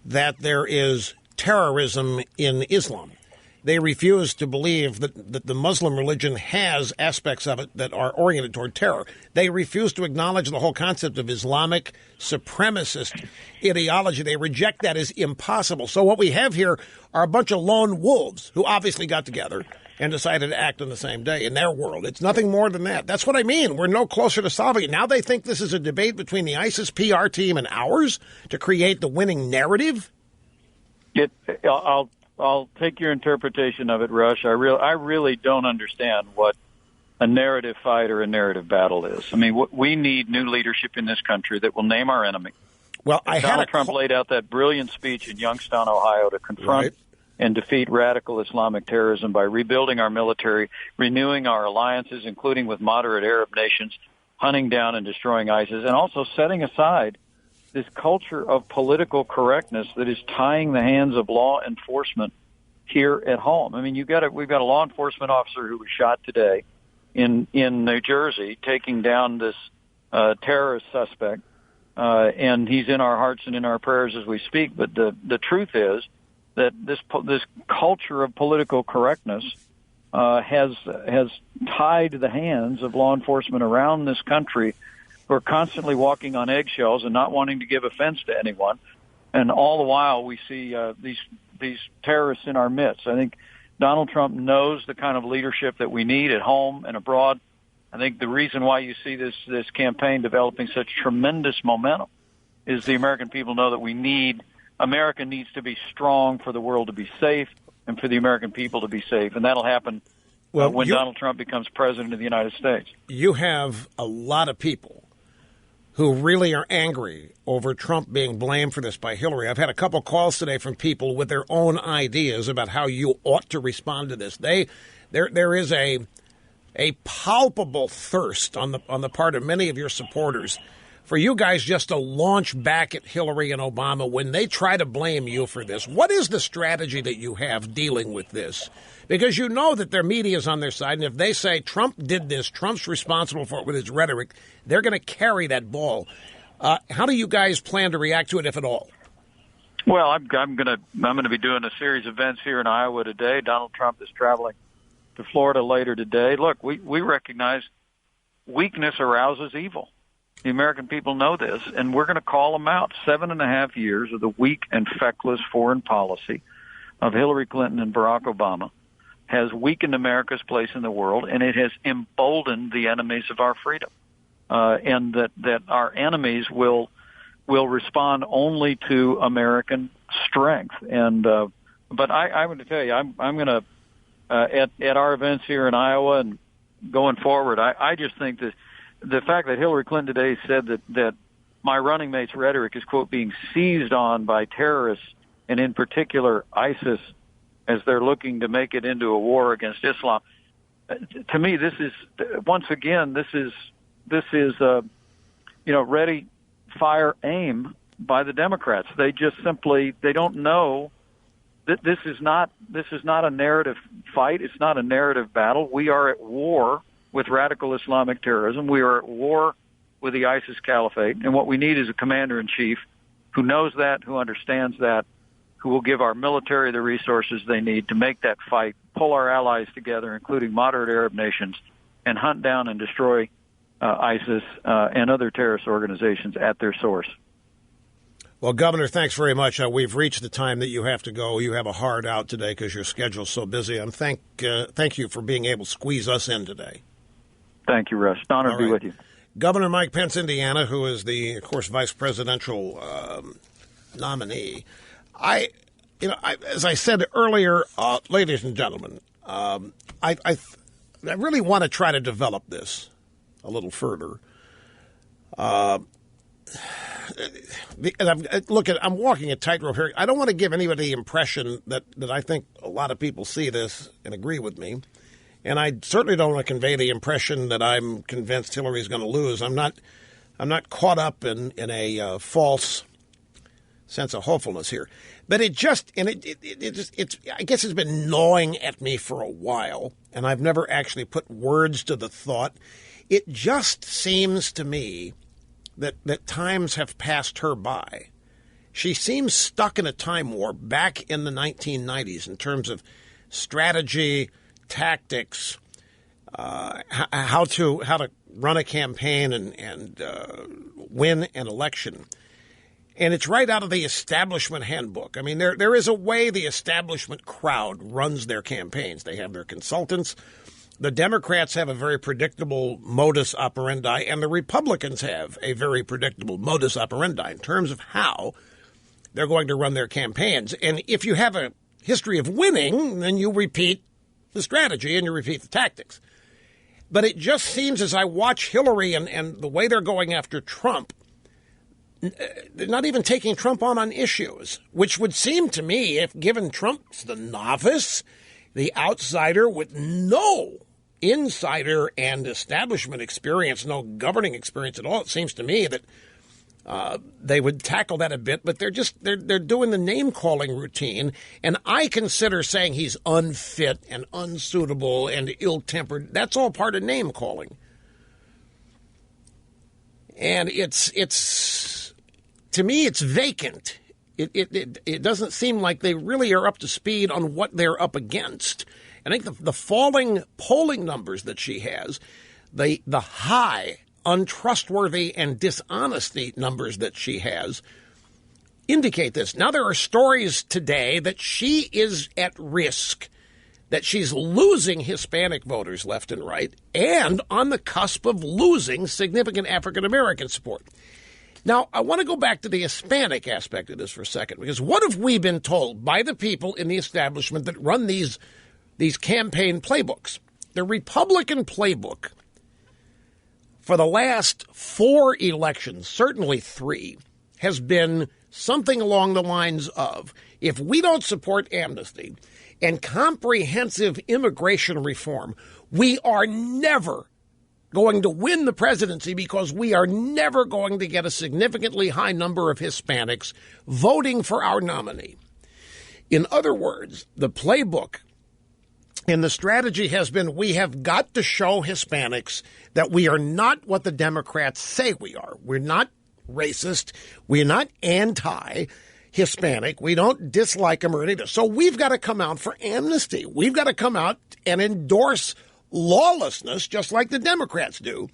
that there is terrorism in Islam. They refuse to believe that the Muslim religion has aspects of it that are oriented toward terror. They refuse to acknowledge the whole concept of Islamic supremacist ideology. They reject that as impossible. So what we have here are a bunch of lone wolves who obviously got together and decided to act on the same day in their world. It's nothing more than that. That's what I mean. We're no closer to solving it. Now they think this is a debate between the ISIS PR team and ours to create the winning narrative? I'll take your interpretation of it, Rush. I really don't understand what a narrative fight or a narrative battle is. We need new leadership in this country that will name our enemy. Well, Donald Trump laid out that brilliant speech in Youngstown, Ohio, to confront and defeat radical Islamic terrorism by rebuilding our military, renewing our alliances, including with moderate Arab nations, hunting down and destroying ISIS, and also setting aside this culture of political correctness that is tying the hands of law enforcement here at home. We've got a law enforcement officer who was shot today in New Jersey, taking down this terrorist suspect, and he's in our hearts and in our prayers as we speak. But the truth is that this culture of political correctness has tied the hands of law enforcement around this country, who are constantly walking on eggshells and not wanting to give offense to anyone. And all the while, we see these terrorists in our midst. I think Donald Trump knows the kind of leadership that we need at home and abroad. I think the reason why you see this campaign developing such tremendous momentum is the American people know that America needs to be strong for the world to be safe and for the American people to be safe. And that'll happen when Donald Trump becomes president of the United States. You have a lot of people who really are angry over Trump being blamed for this by Hillary. I've had a couple calls today from people with their own ideas about how you ought to respond to this. There is a palpable thirst on the part of many of your supporters for you guys just to launch back at Hillary and Obama when they try to blame you for this. What is the strategy that you have dealing with this? Because you know that their media is on their side, and if they say Trump did this, Trump's responsible for it with his rhetoric, they're going to carry that ball. How do you guys plan to react to it, if at all? Well, I'm going to be doing a series of events here in Iowa today. Donald Trump is traveling to Florida later today. Look, we recognize weakness arouses evil. The American people know this, and we're going to call them out. 7.5 years of the weak and feckless foreign policy of Hillary Clinton and Barack Obama has weakened America's place in the world, and it has emboldened the enemies of our freedom. And that our enemies will respond only to American strength. And but I'm going to tell you, I'm going to at our events here in Iowa and going forward, I just think that the fact that Hillary Clinton today said that my running mate's rhetoric is, quote, being seized on by terrorists, and in particular ISIS, as they're looking to make it into a war against Islam. To me, this is once again ready, fire, aim by the Democrats. They just simply don't know that this is not a narrative fight. It's not a narrative battle. We are at war with radical Islamic terrorism. We are at war with the ISIS caliphate, and what we need is a commander-in-chief who knows that, who understands that, who will give our military the resources they need to make that fight, pull our allies together, including moderate Arab nations, and hunt down and destroy ISIS and other terrorist organizations at their source. Well, Governor, thanks very much. We've reached the time that you have to go. You have a hard out today because your schedule's so busy. And thank you for being able to squeeze us in today. Thank you, Rush. Honored to be with you. Governor Mike Pence, Indiana, who is the, of course, vice presidential nominee. As I said earlier, ladies and gentlemen, I really want to try to develop this a little further. I'm walking a tightrope here. I don't want to give anybody the impression that I think a lot of people see this and agree with me. And I certainly don't want to convey the impression that I'm convinced Hillary's going to lose. I'm not caught up in a false sense of hopefulness here. But I guess it's been gnawing at me for a while, and I've never actually put words to the thought. It just seems to me that times have passed her by. She seems stuck in a time warp back in the 1990s in terms of strategy, tactics, how to run a campaign and win an election. And it's right out of the establishment handbook. I mean, there is a way the establishment crowd runs their campaigns. They have their consultants. The Democrats have a very predictable modus operandi, and the Republicans have a very predictable modus operandi in terms of how they're going to run their campaigns. And if you have a history of winning, then you repeat the strategy and you repeat the tactics. But it just seems as I watch Hillary and the way they're going after Trump, they're not even taking Trump on issues, which would seem to me, if given Trump's the novice, the outsider with no insider and establishment experience, no governing experience at all, it seems to me that they would tackle that a bit, but they're doing the name-calling routine, and I consider saying he's unfit and unsuitable and ill-tempered. That's all part of name-calling. And it's to me, it's vacant. It doesn't seem like they really are up to speed on what they're up against. I think the falling polling numbers that she has, the high untrustworthy and dishonesty numbers that she has indicate this. Now, there are stories today that she is at risk, that she's losing Hispanic voters left and right, and on the cusp of losing significant African-American support. Now, I want to go back to the Hispanic aspect of this for a second, because what have we been told by the people in the establishment that run these campaign playbooks? The Republican playbook for the last 4 elections, certainly 3, has been something along the lines of, if we don't support amnesty and comprehensive immigration reform, we are never going to win the presidency because we are never going to get a significantly high number of Hispanics voting for our nominee. In other words, the playbook and the strategy has been, we have got to show Hispanics that we are not what the Democrats say we are. We're not racist. We're not anti-Hispanic. We don't dislike them or anything. So we've got to come out for amnesty. We've got to come out and endorse lawlessness just like the Democrats do.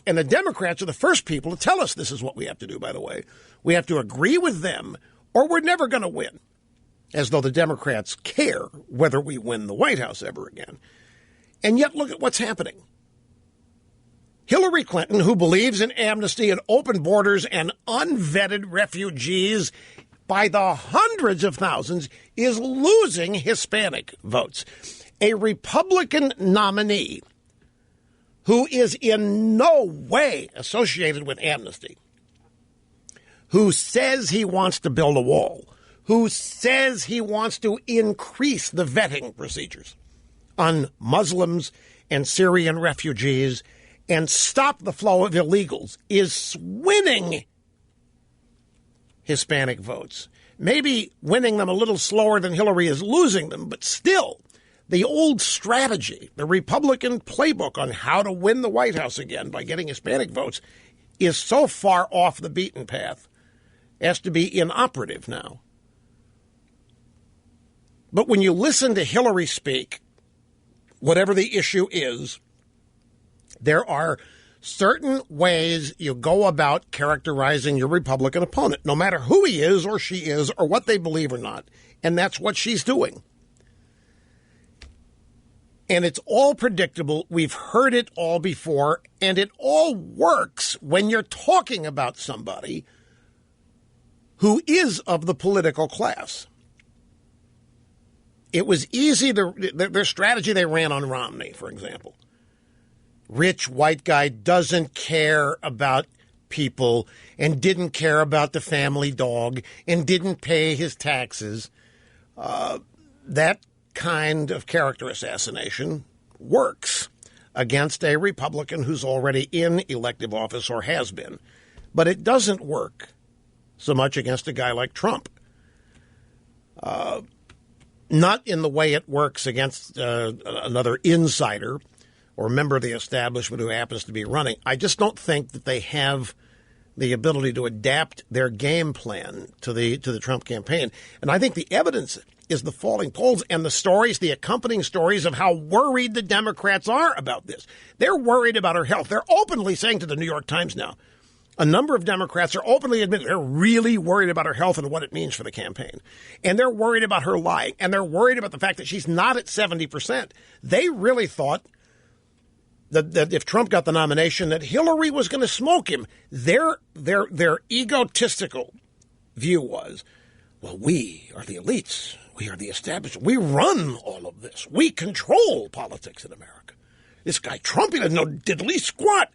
And the Democrats are the first people to tell us this is what we have to do, by the way. We have to agree with them or we're never going to win. As though the Democrats care whether we win the White House ever again. And yet, look at what's happening. Hillary Clinton, who believes in amnesty and open borders and unvetted refugees by the hundreds of thousands, is losing Hispanic votes. A Republican nominee who is in no way associated with amnesty, who says he wants to build a wall, who says he wants to increase the vetting procedures on Muslims and Syrian refugees and stop the flow of illegals, is winning Hispanic votes. Maybe winning them a little slower than Hillary is losing them, but still, the old strategy, the Republican playbook on how to win the White House again by getting Hispanic votes, is so far off the beaten path as to be inoperative now. But when you listen to Hillary speak, whatever the issue is, there are certain ways you go about characterizing your Republican opponent, no matter who he is or she is or what they believe or not. And that's what she's doing. And it's all predictable. We've heard it all before. And it all works when you're talking about somebody who is of the political class. It was easy, their strategy they ran on Romney, for example. Rich white guy doesn't care about people and didn't care about the family dog and didn't pay his taxes. That kind of character assassination works against a Republican who's already in elective office or has been. But it doesn't work so much against a guy like Trump. Not in the way it works against another insider or member of the establishment who happens to be running. I just don't think that they have the ability to adapt their game plan to the Trump campaign. And I think the evidence is the falling polls and the stories, the accompanying stories of how worried the Democrats are about this. They're worried about her health. They're openly saying to the New York Times now, a number of Democrats are openly admitting they're really worried about her health and what it means for the campaign. And they're worried about her lying. And they're worried about the fact that she's not at 70%. They really thought that if Trump got the nomination, that Hillary was going to smoke him. Their egotistical view was, well, we are the elites. We are the establishment. We run all of this. We control politics in America. This guy Trump, he doesn't know diddly squat.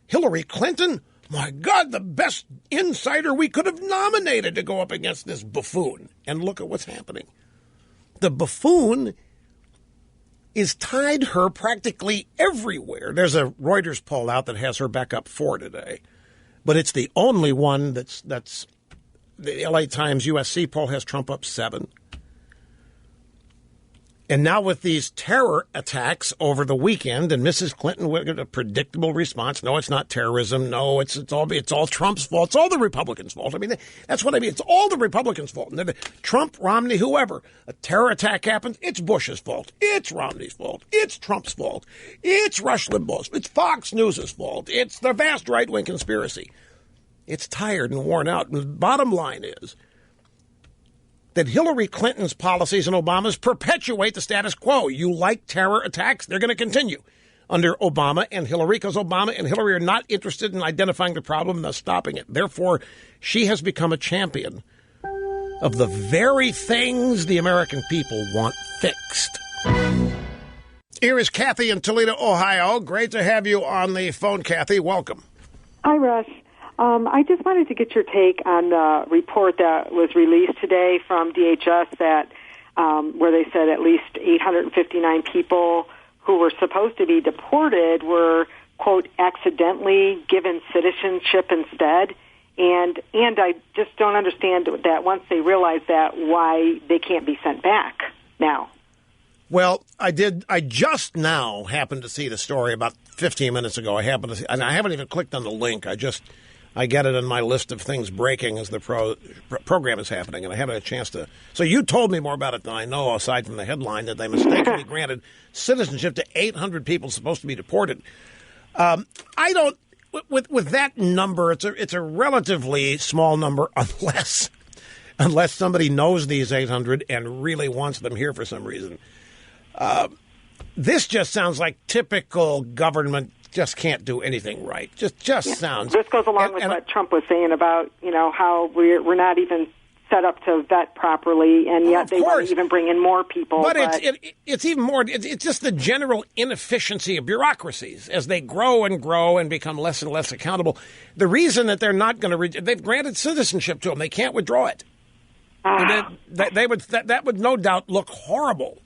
Hillary Clinton, my God, the best insider we could have nominated to go up against this buffoon. And look at what's happening. The buffoon is tied her practically everywhere. There's a Reuters poll out that has her back up 4 today. But it's the only one that's the LA Times USC poll has Trump up 7. And now with these terror attacks over the weekend, and Mrs. Clinton with a predictable response, no, it's not terrorism. No, it's all Trump's fault. It's all the Republicans' fault. I mean, that's what I mean. It's all the Republicans' fault. And Trump, Romney, whoever, a terror attack happens, it's Bush's fault. It's Romney's fault. It's Trump's fault. It's Rush Limbaugh's. It's Fox News' fault. It's the vast right-wing conspiracy. It's tired and worn out. And the bottom line is that Hillary Clinton's policies and Obama's perpetuate the status quo. You like terror attacks? They're going to continue under Obama and Hillary because Obama and Hillary are not interested in identifying the problem and thus stopping it. Therefore, she has become a champion of the very things the American people want fixed. Here is Kathy in Toledo, Ohio. Great to have you on the phone, Kathy. Welcome. Hi, Rush. I just wanted to get your take on the report that was released today from DHS that where they said at least 859 people who were supposed to be deported were, quote, accidentally given citizenship instead. And I just don't understand that once they realize that, why they can't be sent back now. Well, I just now happened to see the story about 15 minutes ago. I happened to see, and I haven't even clicked on the link. I get it in my list of things breaking as the program is happening, and I haven't had a chance to. So you told me more about it than I know, aside from the headline that they mistakenly granted citizenship to 800 people supposed to be deported. I don't. With that number, it's a relatively small number, unless somebody knows these 800 and really wants them here for some reason. This just sounds like typical government. Just can't do anything right. Sounds. This goes along with what Trump was saying about, how we're not even set up to vet properly, and yet they want to even bring in more people. But it's even more. It's just the general inefficiency of bureaucracies as they grow and become less and less accountable. The reason that they're not going to they've granted citizenship to them, they can't withdraw it. That would no doubt look horrible.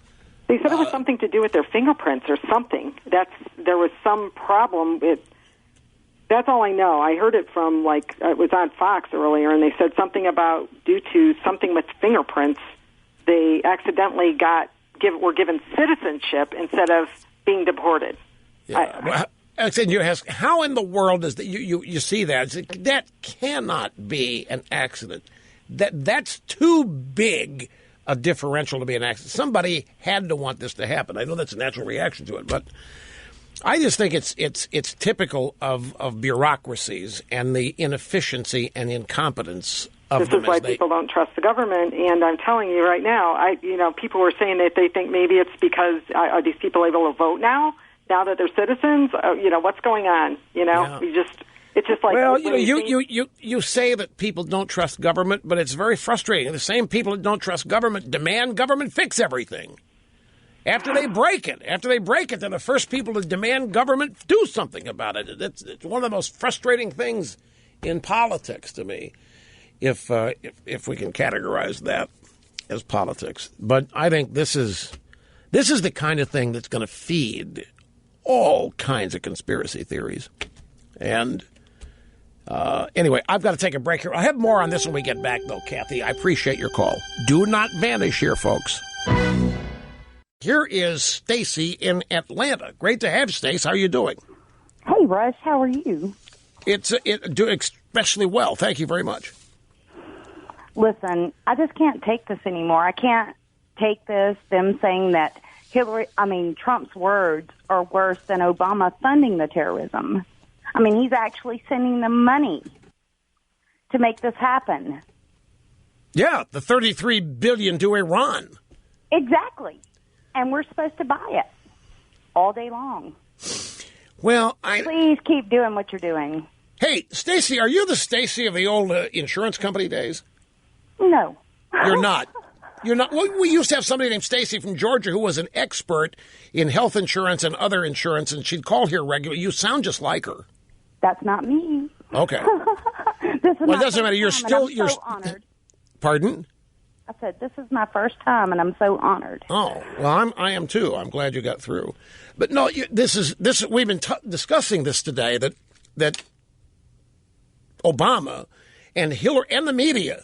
They said it was something to do with their fingerprints or something. There was some problem with. That's all I know. I heard it from it was on Fox earlier, and they said something about due to something with fingerprints, they accidentally were given citizenship instead of being deported. Yeah. I said, you ask, how in the world is that you see that? That cannot be an accident. That's too big a differential to be an accident. Somebody had to want this to happen. I know that's a natural reaction to it, but I just think it's typical of bureaucracies and the inefficiency and incompetence of them. This is why people don't trust the government, and I'm telling you right now, people were saying that they think maybe it's because are these people able to vote now that they're citizens? What's going on? Yeah. It's just like, well, you say that people don't trust government, but it's very frustrating. The same people that don't trust government demand government fix everything. After they break it, they're the first people to demand government do something about it. It's one of the most frustrating things in politics to me, if we can categorize that as politics. But I think this is the kind of thing that's going to feed all kinds of conspiracy theories. And anyway, I've got to take a break here. I'll have more on this when we get back, though, Kathy. I appreciate your call. Do not vanish here, folks. Here is Stacy in Atlanta. Great to have Stace. How are you doing? Hey, Rush. How are you? Doing especially well. Thank you very much. Listen, I just can't take this anymore. I can't take them saying that Trump's words are worse than Obama funding the terrorism. He's actually sending them money to make this happen. Yeah, the $33 billion to Iran. Exactly. And we're supposed to buy it all day long. Well, please keep doing what you're doing. Hey, Stacy, are you the Stacy of the old insurance company days? No. You're not. You're not. Well, we used to have somebody named Stacy from Georgia who was an expert in health insurance and other insurance, and she'd call here regularly. You sound just like her. That's not me. Okay. It doesn't matter. You're so honored. Pardon? I said, this is my first time, and I'm so honored. Oh, well, I am too. I'm glad you got through. But no, this. We've been discussing this today, that Obama and Hillary and the media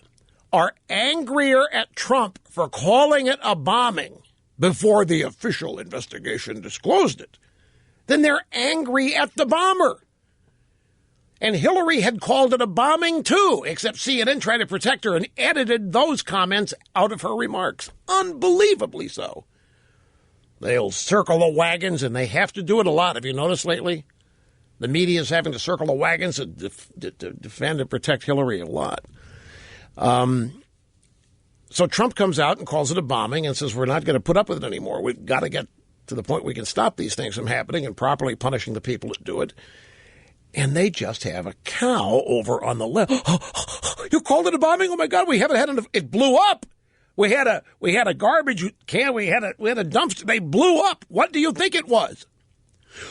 are angrier at Trump for calling it a bombing before the official investigation disclosed it, then they're angry at the bomber. And Hillary had called it a bombing, too, except CNN tried to protect her and edited those comments out of her remarks. Unbelievably so. They'll circle the wagons, and they have to do it a lot. Have you noticed lately? The media is having to circle the wagons to defend and protect Hillary a lot. So Trump comes out and calls it a bombing and says we're not going to put up with it anymore. We've got to get to the point we can stop these things from happening and properly punishing the people that do it. And they just have a cow over on the left. You called it a bombing? Oh my God, we haven't had enough. It blew up. We had a garbage can. We had a dumpster. They blew up. What do you think it was?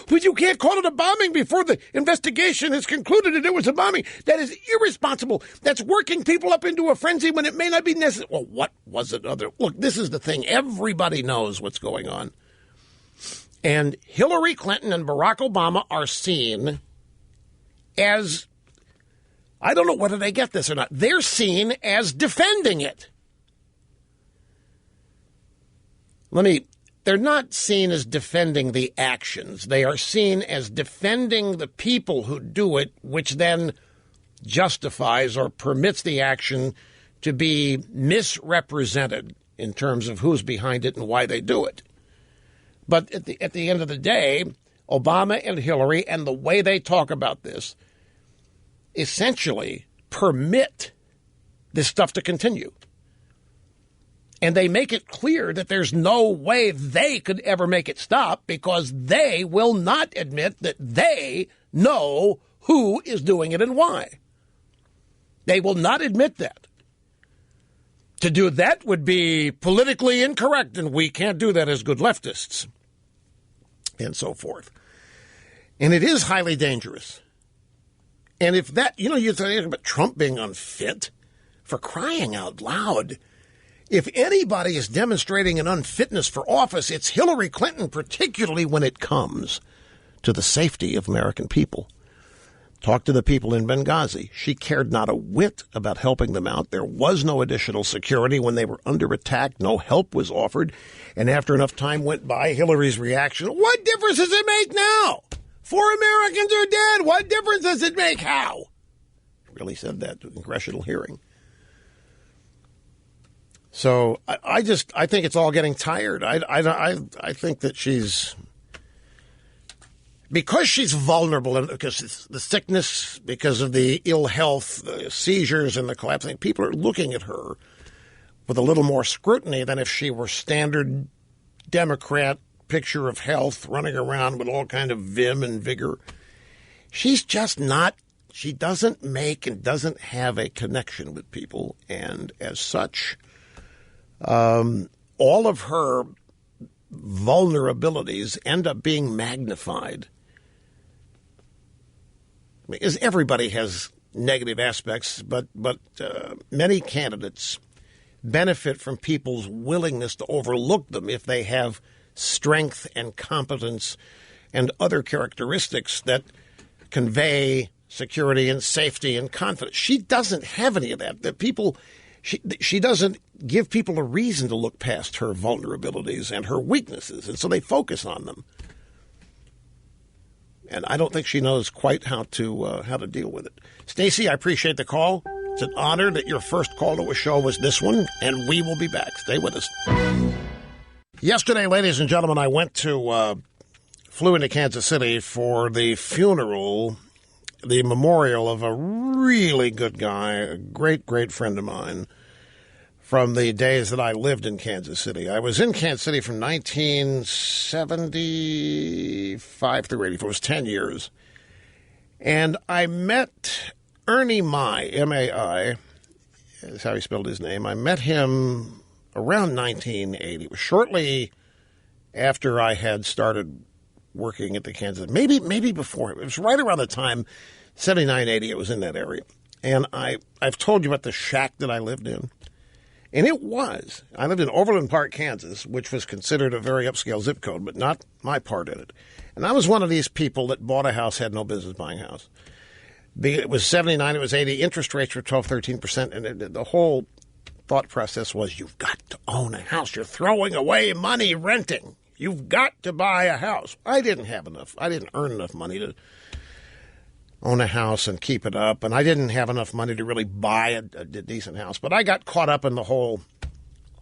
But you can't call it a bombing before the investigation has concluded that it was a bombing. That is irresponsible. That's working people up into a frenzy when it may not be necessary. Well, what was it? Look, this is the thing. Everybody knows what's going on. And Hillary Clinton and Barack Obama are seen as, I don't know whether they get this or not, they're seen as defending it. They're not seen as defending the actions. They are seen as defending the people who do it, which then justifies or permits the action to be misrepresented in terms of who's behind it and why they do it. But at the end of the day, Obama and Hillary and the way they talk about this essentially permit this stuff to continue. And they make it clear that there's no way they could ever make it stop because they will not admit that they know who is doing it and why. They will not admit that. To do that would be politically incorrect, and we can't do that as good leftists, and so forth. And it is highly dangerous. And if that, you think about Trump being unfit, for crying out loud. If anybody is demonstrating an unfitness for office, it's Hillary Clinton, particularly when it comes to the safety of American people. Talk to the people in Benghazi. She cared not a whit about helping them out. There was no additional security when they were under attack. No help was offered. And after enough time went by, Hillary's reaction, what difference does it make now? 4 Americans are dead. What difference does it make? How? She really said that to a congressional hearing. So I think it's all getting tired. I think that because she's vulnerable and because of the sickness, because of the ill health, the seizures and the collapsing, people are looking at her with a little more scrutiny than if she were standard Democrat picture of health running around with all kind of vim and vigor. She's just not. She doesn't make and doesn't have a connection with people. And as such, all of her vulnerabilities end up being magnified. Because everybody has negative aspects, but many candidates benefit from people's willingness to overlook them if they have strength and competence and other characteristics that convey security and safety and confidence. She doesn't have any of that. She doesn't give people a reason to look past her vulnerabilities and her weaknesses, and so they focus on them. And I don't think she knows quite how to deal with it. Stacey, I appreciate the call. It's an honor that your first call to a show was this one, and we will be back. Stay with us. Yesterday, ladies and gentlemen, I flew into Kansas City for the funeral, the memorial of a really good guy, a great, great friend of mine from the days that I lived in Kansas City. I was in Kansas City from 1975 through 84. It was 10 years. And I met Ernie Mai, M-A-I, is how he spelled his name. I met him around 1980. It was shortly after I had started working at the Kansas, maybe before. It was right around the time, 79, 80, it was in that area. And I've told you about the shack that I lived in. And it was. I lived in Overland Park, Kansas, which was considered a very upscale zip code, but not my part in it. And I was one of these people that bought a house, had no business buying a house. It was 79, it was 80. Interest rates were 12, 13%, and the whole thought process was, you've got to own a house. You're throwing away money renting. You've got to buy a house. I didn't have enough. I didn't earn enough money to own a house and keep it up, and I didn't have enough money to really buy a decent house. But I got caught up in the whole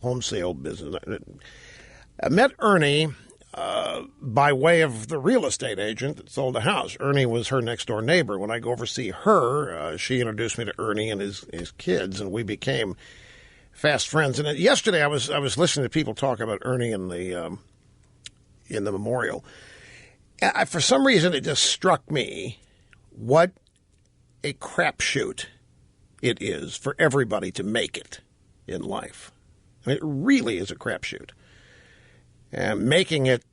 home sale business. I met Ernie by way of the real estate agent that sold the house. Ernie was her next-door neighbor. When I go over to see her, she introduced me to Ernie and his kids, and we became fast friends. And yesterday I was listening to people talk about Ernie in the memorial. For some reason, it just struck me what a crapshoot it is for everybody to make it in life. I mean, it really is a crapshoot. Making it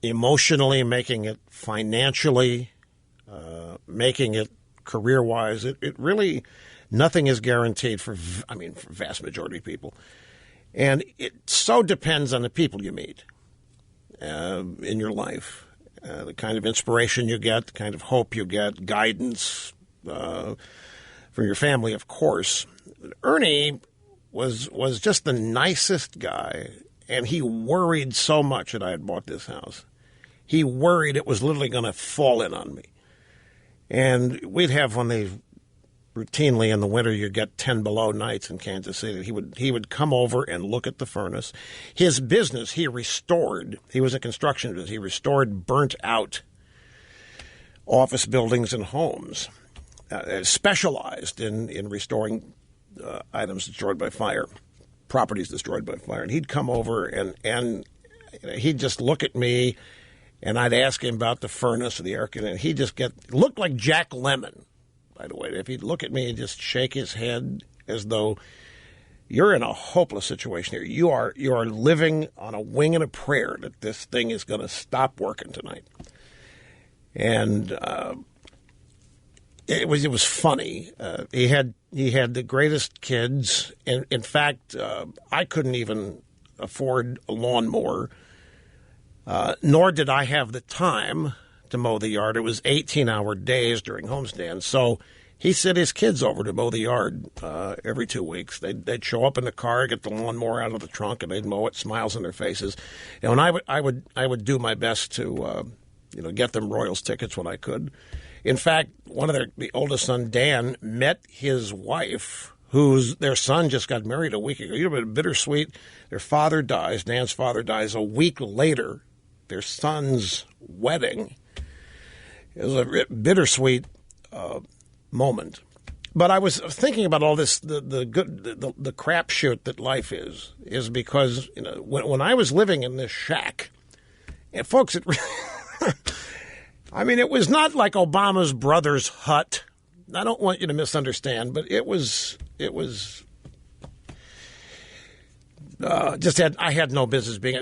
emotionally, making it financially, making it career-wise, it really, nothing is guaranteed for vast majority of people. And it so depends on the people you meet in your life. The kind of inspiration you get, the kind of hope you get, guidance from your family, of course. Ernie was just the nicest guy, and he worried so much that I had bought this house. He worried it was literally going to fall in on me. And we'd have when they routinely in the winter you get 10 below nights in Kansas City. He would come over and look at the furnace. His business he restored. He was a construction business. He restored burnt out office buildings and homes. Specialized in restoring items destroyed by fire, properties destroyed by fire. And he'd come over and he'd just look at me, and I'd ask him about the furnace or the air conditioner. He'd just looked like Jack Lemmon, by the way. If he'd look at me and just shake his head as though you're in a hopeless situation here. You are living on a wing and a prayer that this thing is going to stop working tonight. And it was funny. He had the greatest kids, and in fact, I couldn't even afford a lawnmower, nor did I have the time to mow the yard. It was 18-hour days during homestands, so he sent his kids over to mow the yard every 2 weeks. They'd show up in the car, get the lawnmower out of the trunk, and they'd mow it, smiles on their faces. And I would do my best to get them Royals tickets when I could. In fact, one of the oldest son, Dan, met his wife, their son just got married a week ago. You know, it was bittersweet. Their father dies. Dan's father dies a week later. Their son's wedding. It was a bittersweet moment. But I was thinking about all this, the crapshoot that life is because when I was living in this shack, and folks, it was not like Obama's brother's hut. I don't want you to misunderstand, but I had no business being.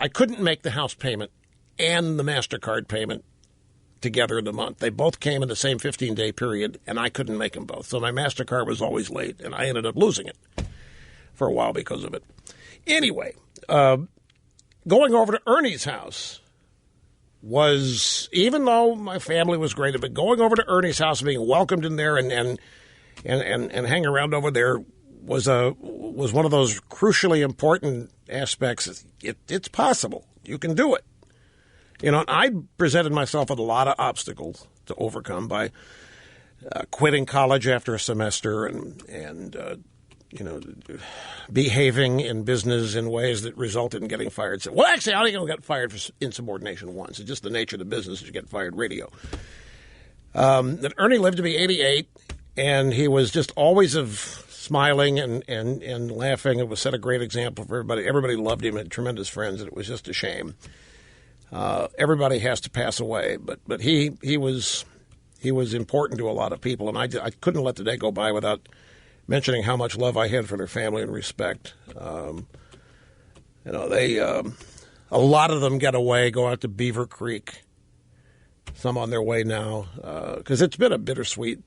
I couldn't make the house payment and the MasterCard payment together in the month. They both came in the same 15-day period, and I couldn't make them both. So my MasterCard was always late, and I ended up losing it for a while because of it. Anyway, going over to Ernie's house was, even though my family was great, but going over to Ernie's house, being welcomed in there and hanging around over there was one of those crucially important aspects. It's possible. You can do it. I presented myself with a lot of obstacles to overcome by quitting college after a semester and behaving in business in ways that resulted in getting fired. Well, actually, I don't even got fired for insubordination once. It's just the nature of the business is you get fired radio. That Ernie lived to be 88, and he was just always smiling and laughing. It was set a great example for everybody. Everybody loved him, had tremendous friends, and it was just a shame. Everybody has to pass away, but he was important to a lot of people, and I couldn't let the day go by without mentioning how much love I had for their family and respect. They a lot of them get away, go out to Beaver Creek. Some on their way now, because it's been a bittersweet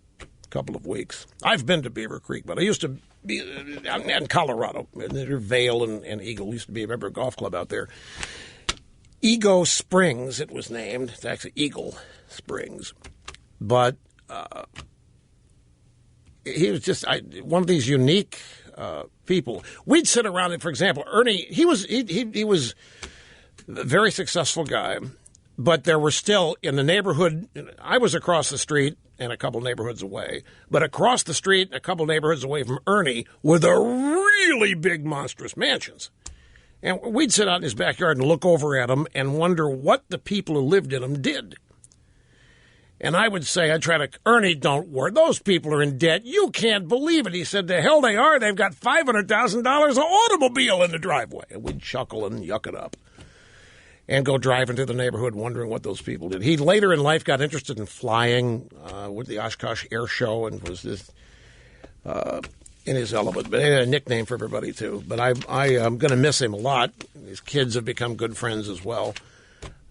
couple of weeks. I've been to Beaver Creek, but I used to be in Colorado. Vail and Eagle used to be a member of a golf club out there. Ego Springs, it was named. It's actually Eagle Springs. But he was just one of these unique people. We'd sit around and, for example, Ernie, he was a very successful guy, but there were still in the neighborhood. I was across the street and a couple neighborhoods away, but across the street, a couple neighborhoods away from Ernie, were the really big, monstrous mansions. And we'd sit out in his backyard and look over at them and wonder what the people who lived in them did. And I would say, Ernie, don't worry. Those people are in debt. You can't believe it. He said, the hell they are. They've got $500,000 an automobile in the driveway. And we'd chuckle and yuck it up and go driving through the neighborhood wondering what those people did. He later in life got interested in flying with the Oshkosh Air Show and was this in his element. But he had a nickname for everybody, too. But I am going to miss him a lot. His kids have become good friends as well.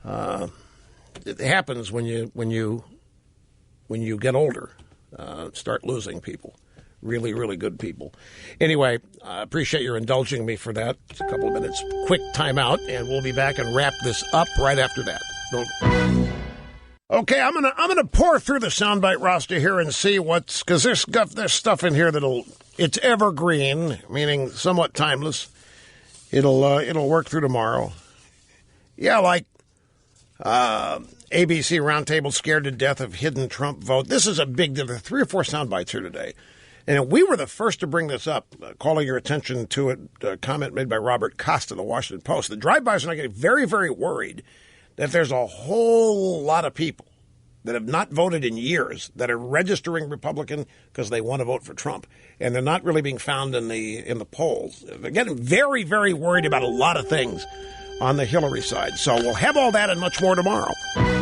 It happens when you get older, start losing people. Really, really good people. Anyway, I appreciate your indulging me for that. It's a couple of minutes. Quick timeout, and we'll be back and wrap this up right after that. Okay, I'm gonna pour through the soundbite roster here and see because there's stuff in here it's evergreen, meaning somewhat timeless. It'll work through tomorrow. Yeah, like ABC Roundtable scared to death of hidden Trump vote. This is a big deal. There are 3 or 4 sound bites here today. And we were the first to bring this up, calling your attention to it, a comment made by Robert Costa of the Washington Post. The drive-bys are now getting very, very worried that there's a whole lot of people that have not voted in years that are registering Republican because they want to vote for Trump. And they're not really being found in the polls. They're getting very, very worried about a lot of things on the Hillary side. So we'll have all that and much more tomorrow.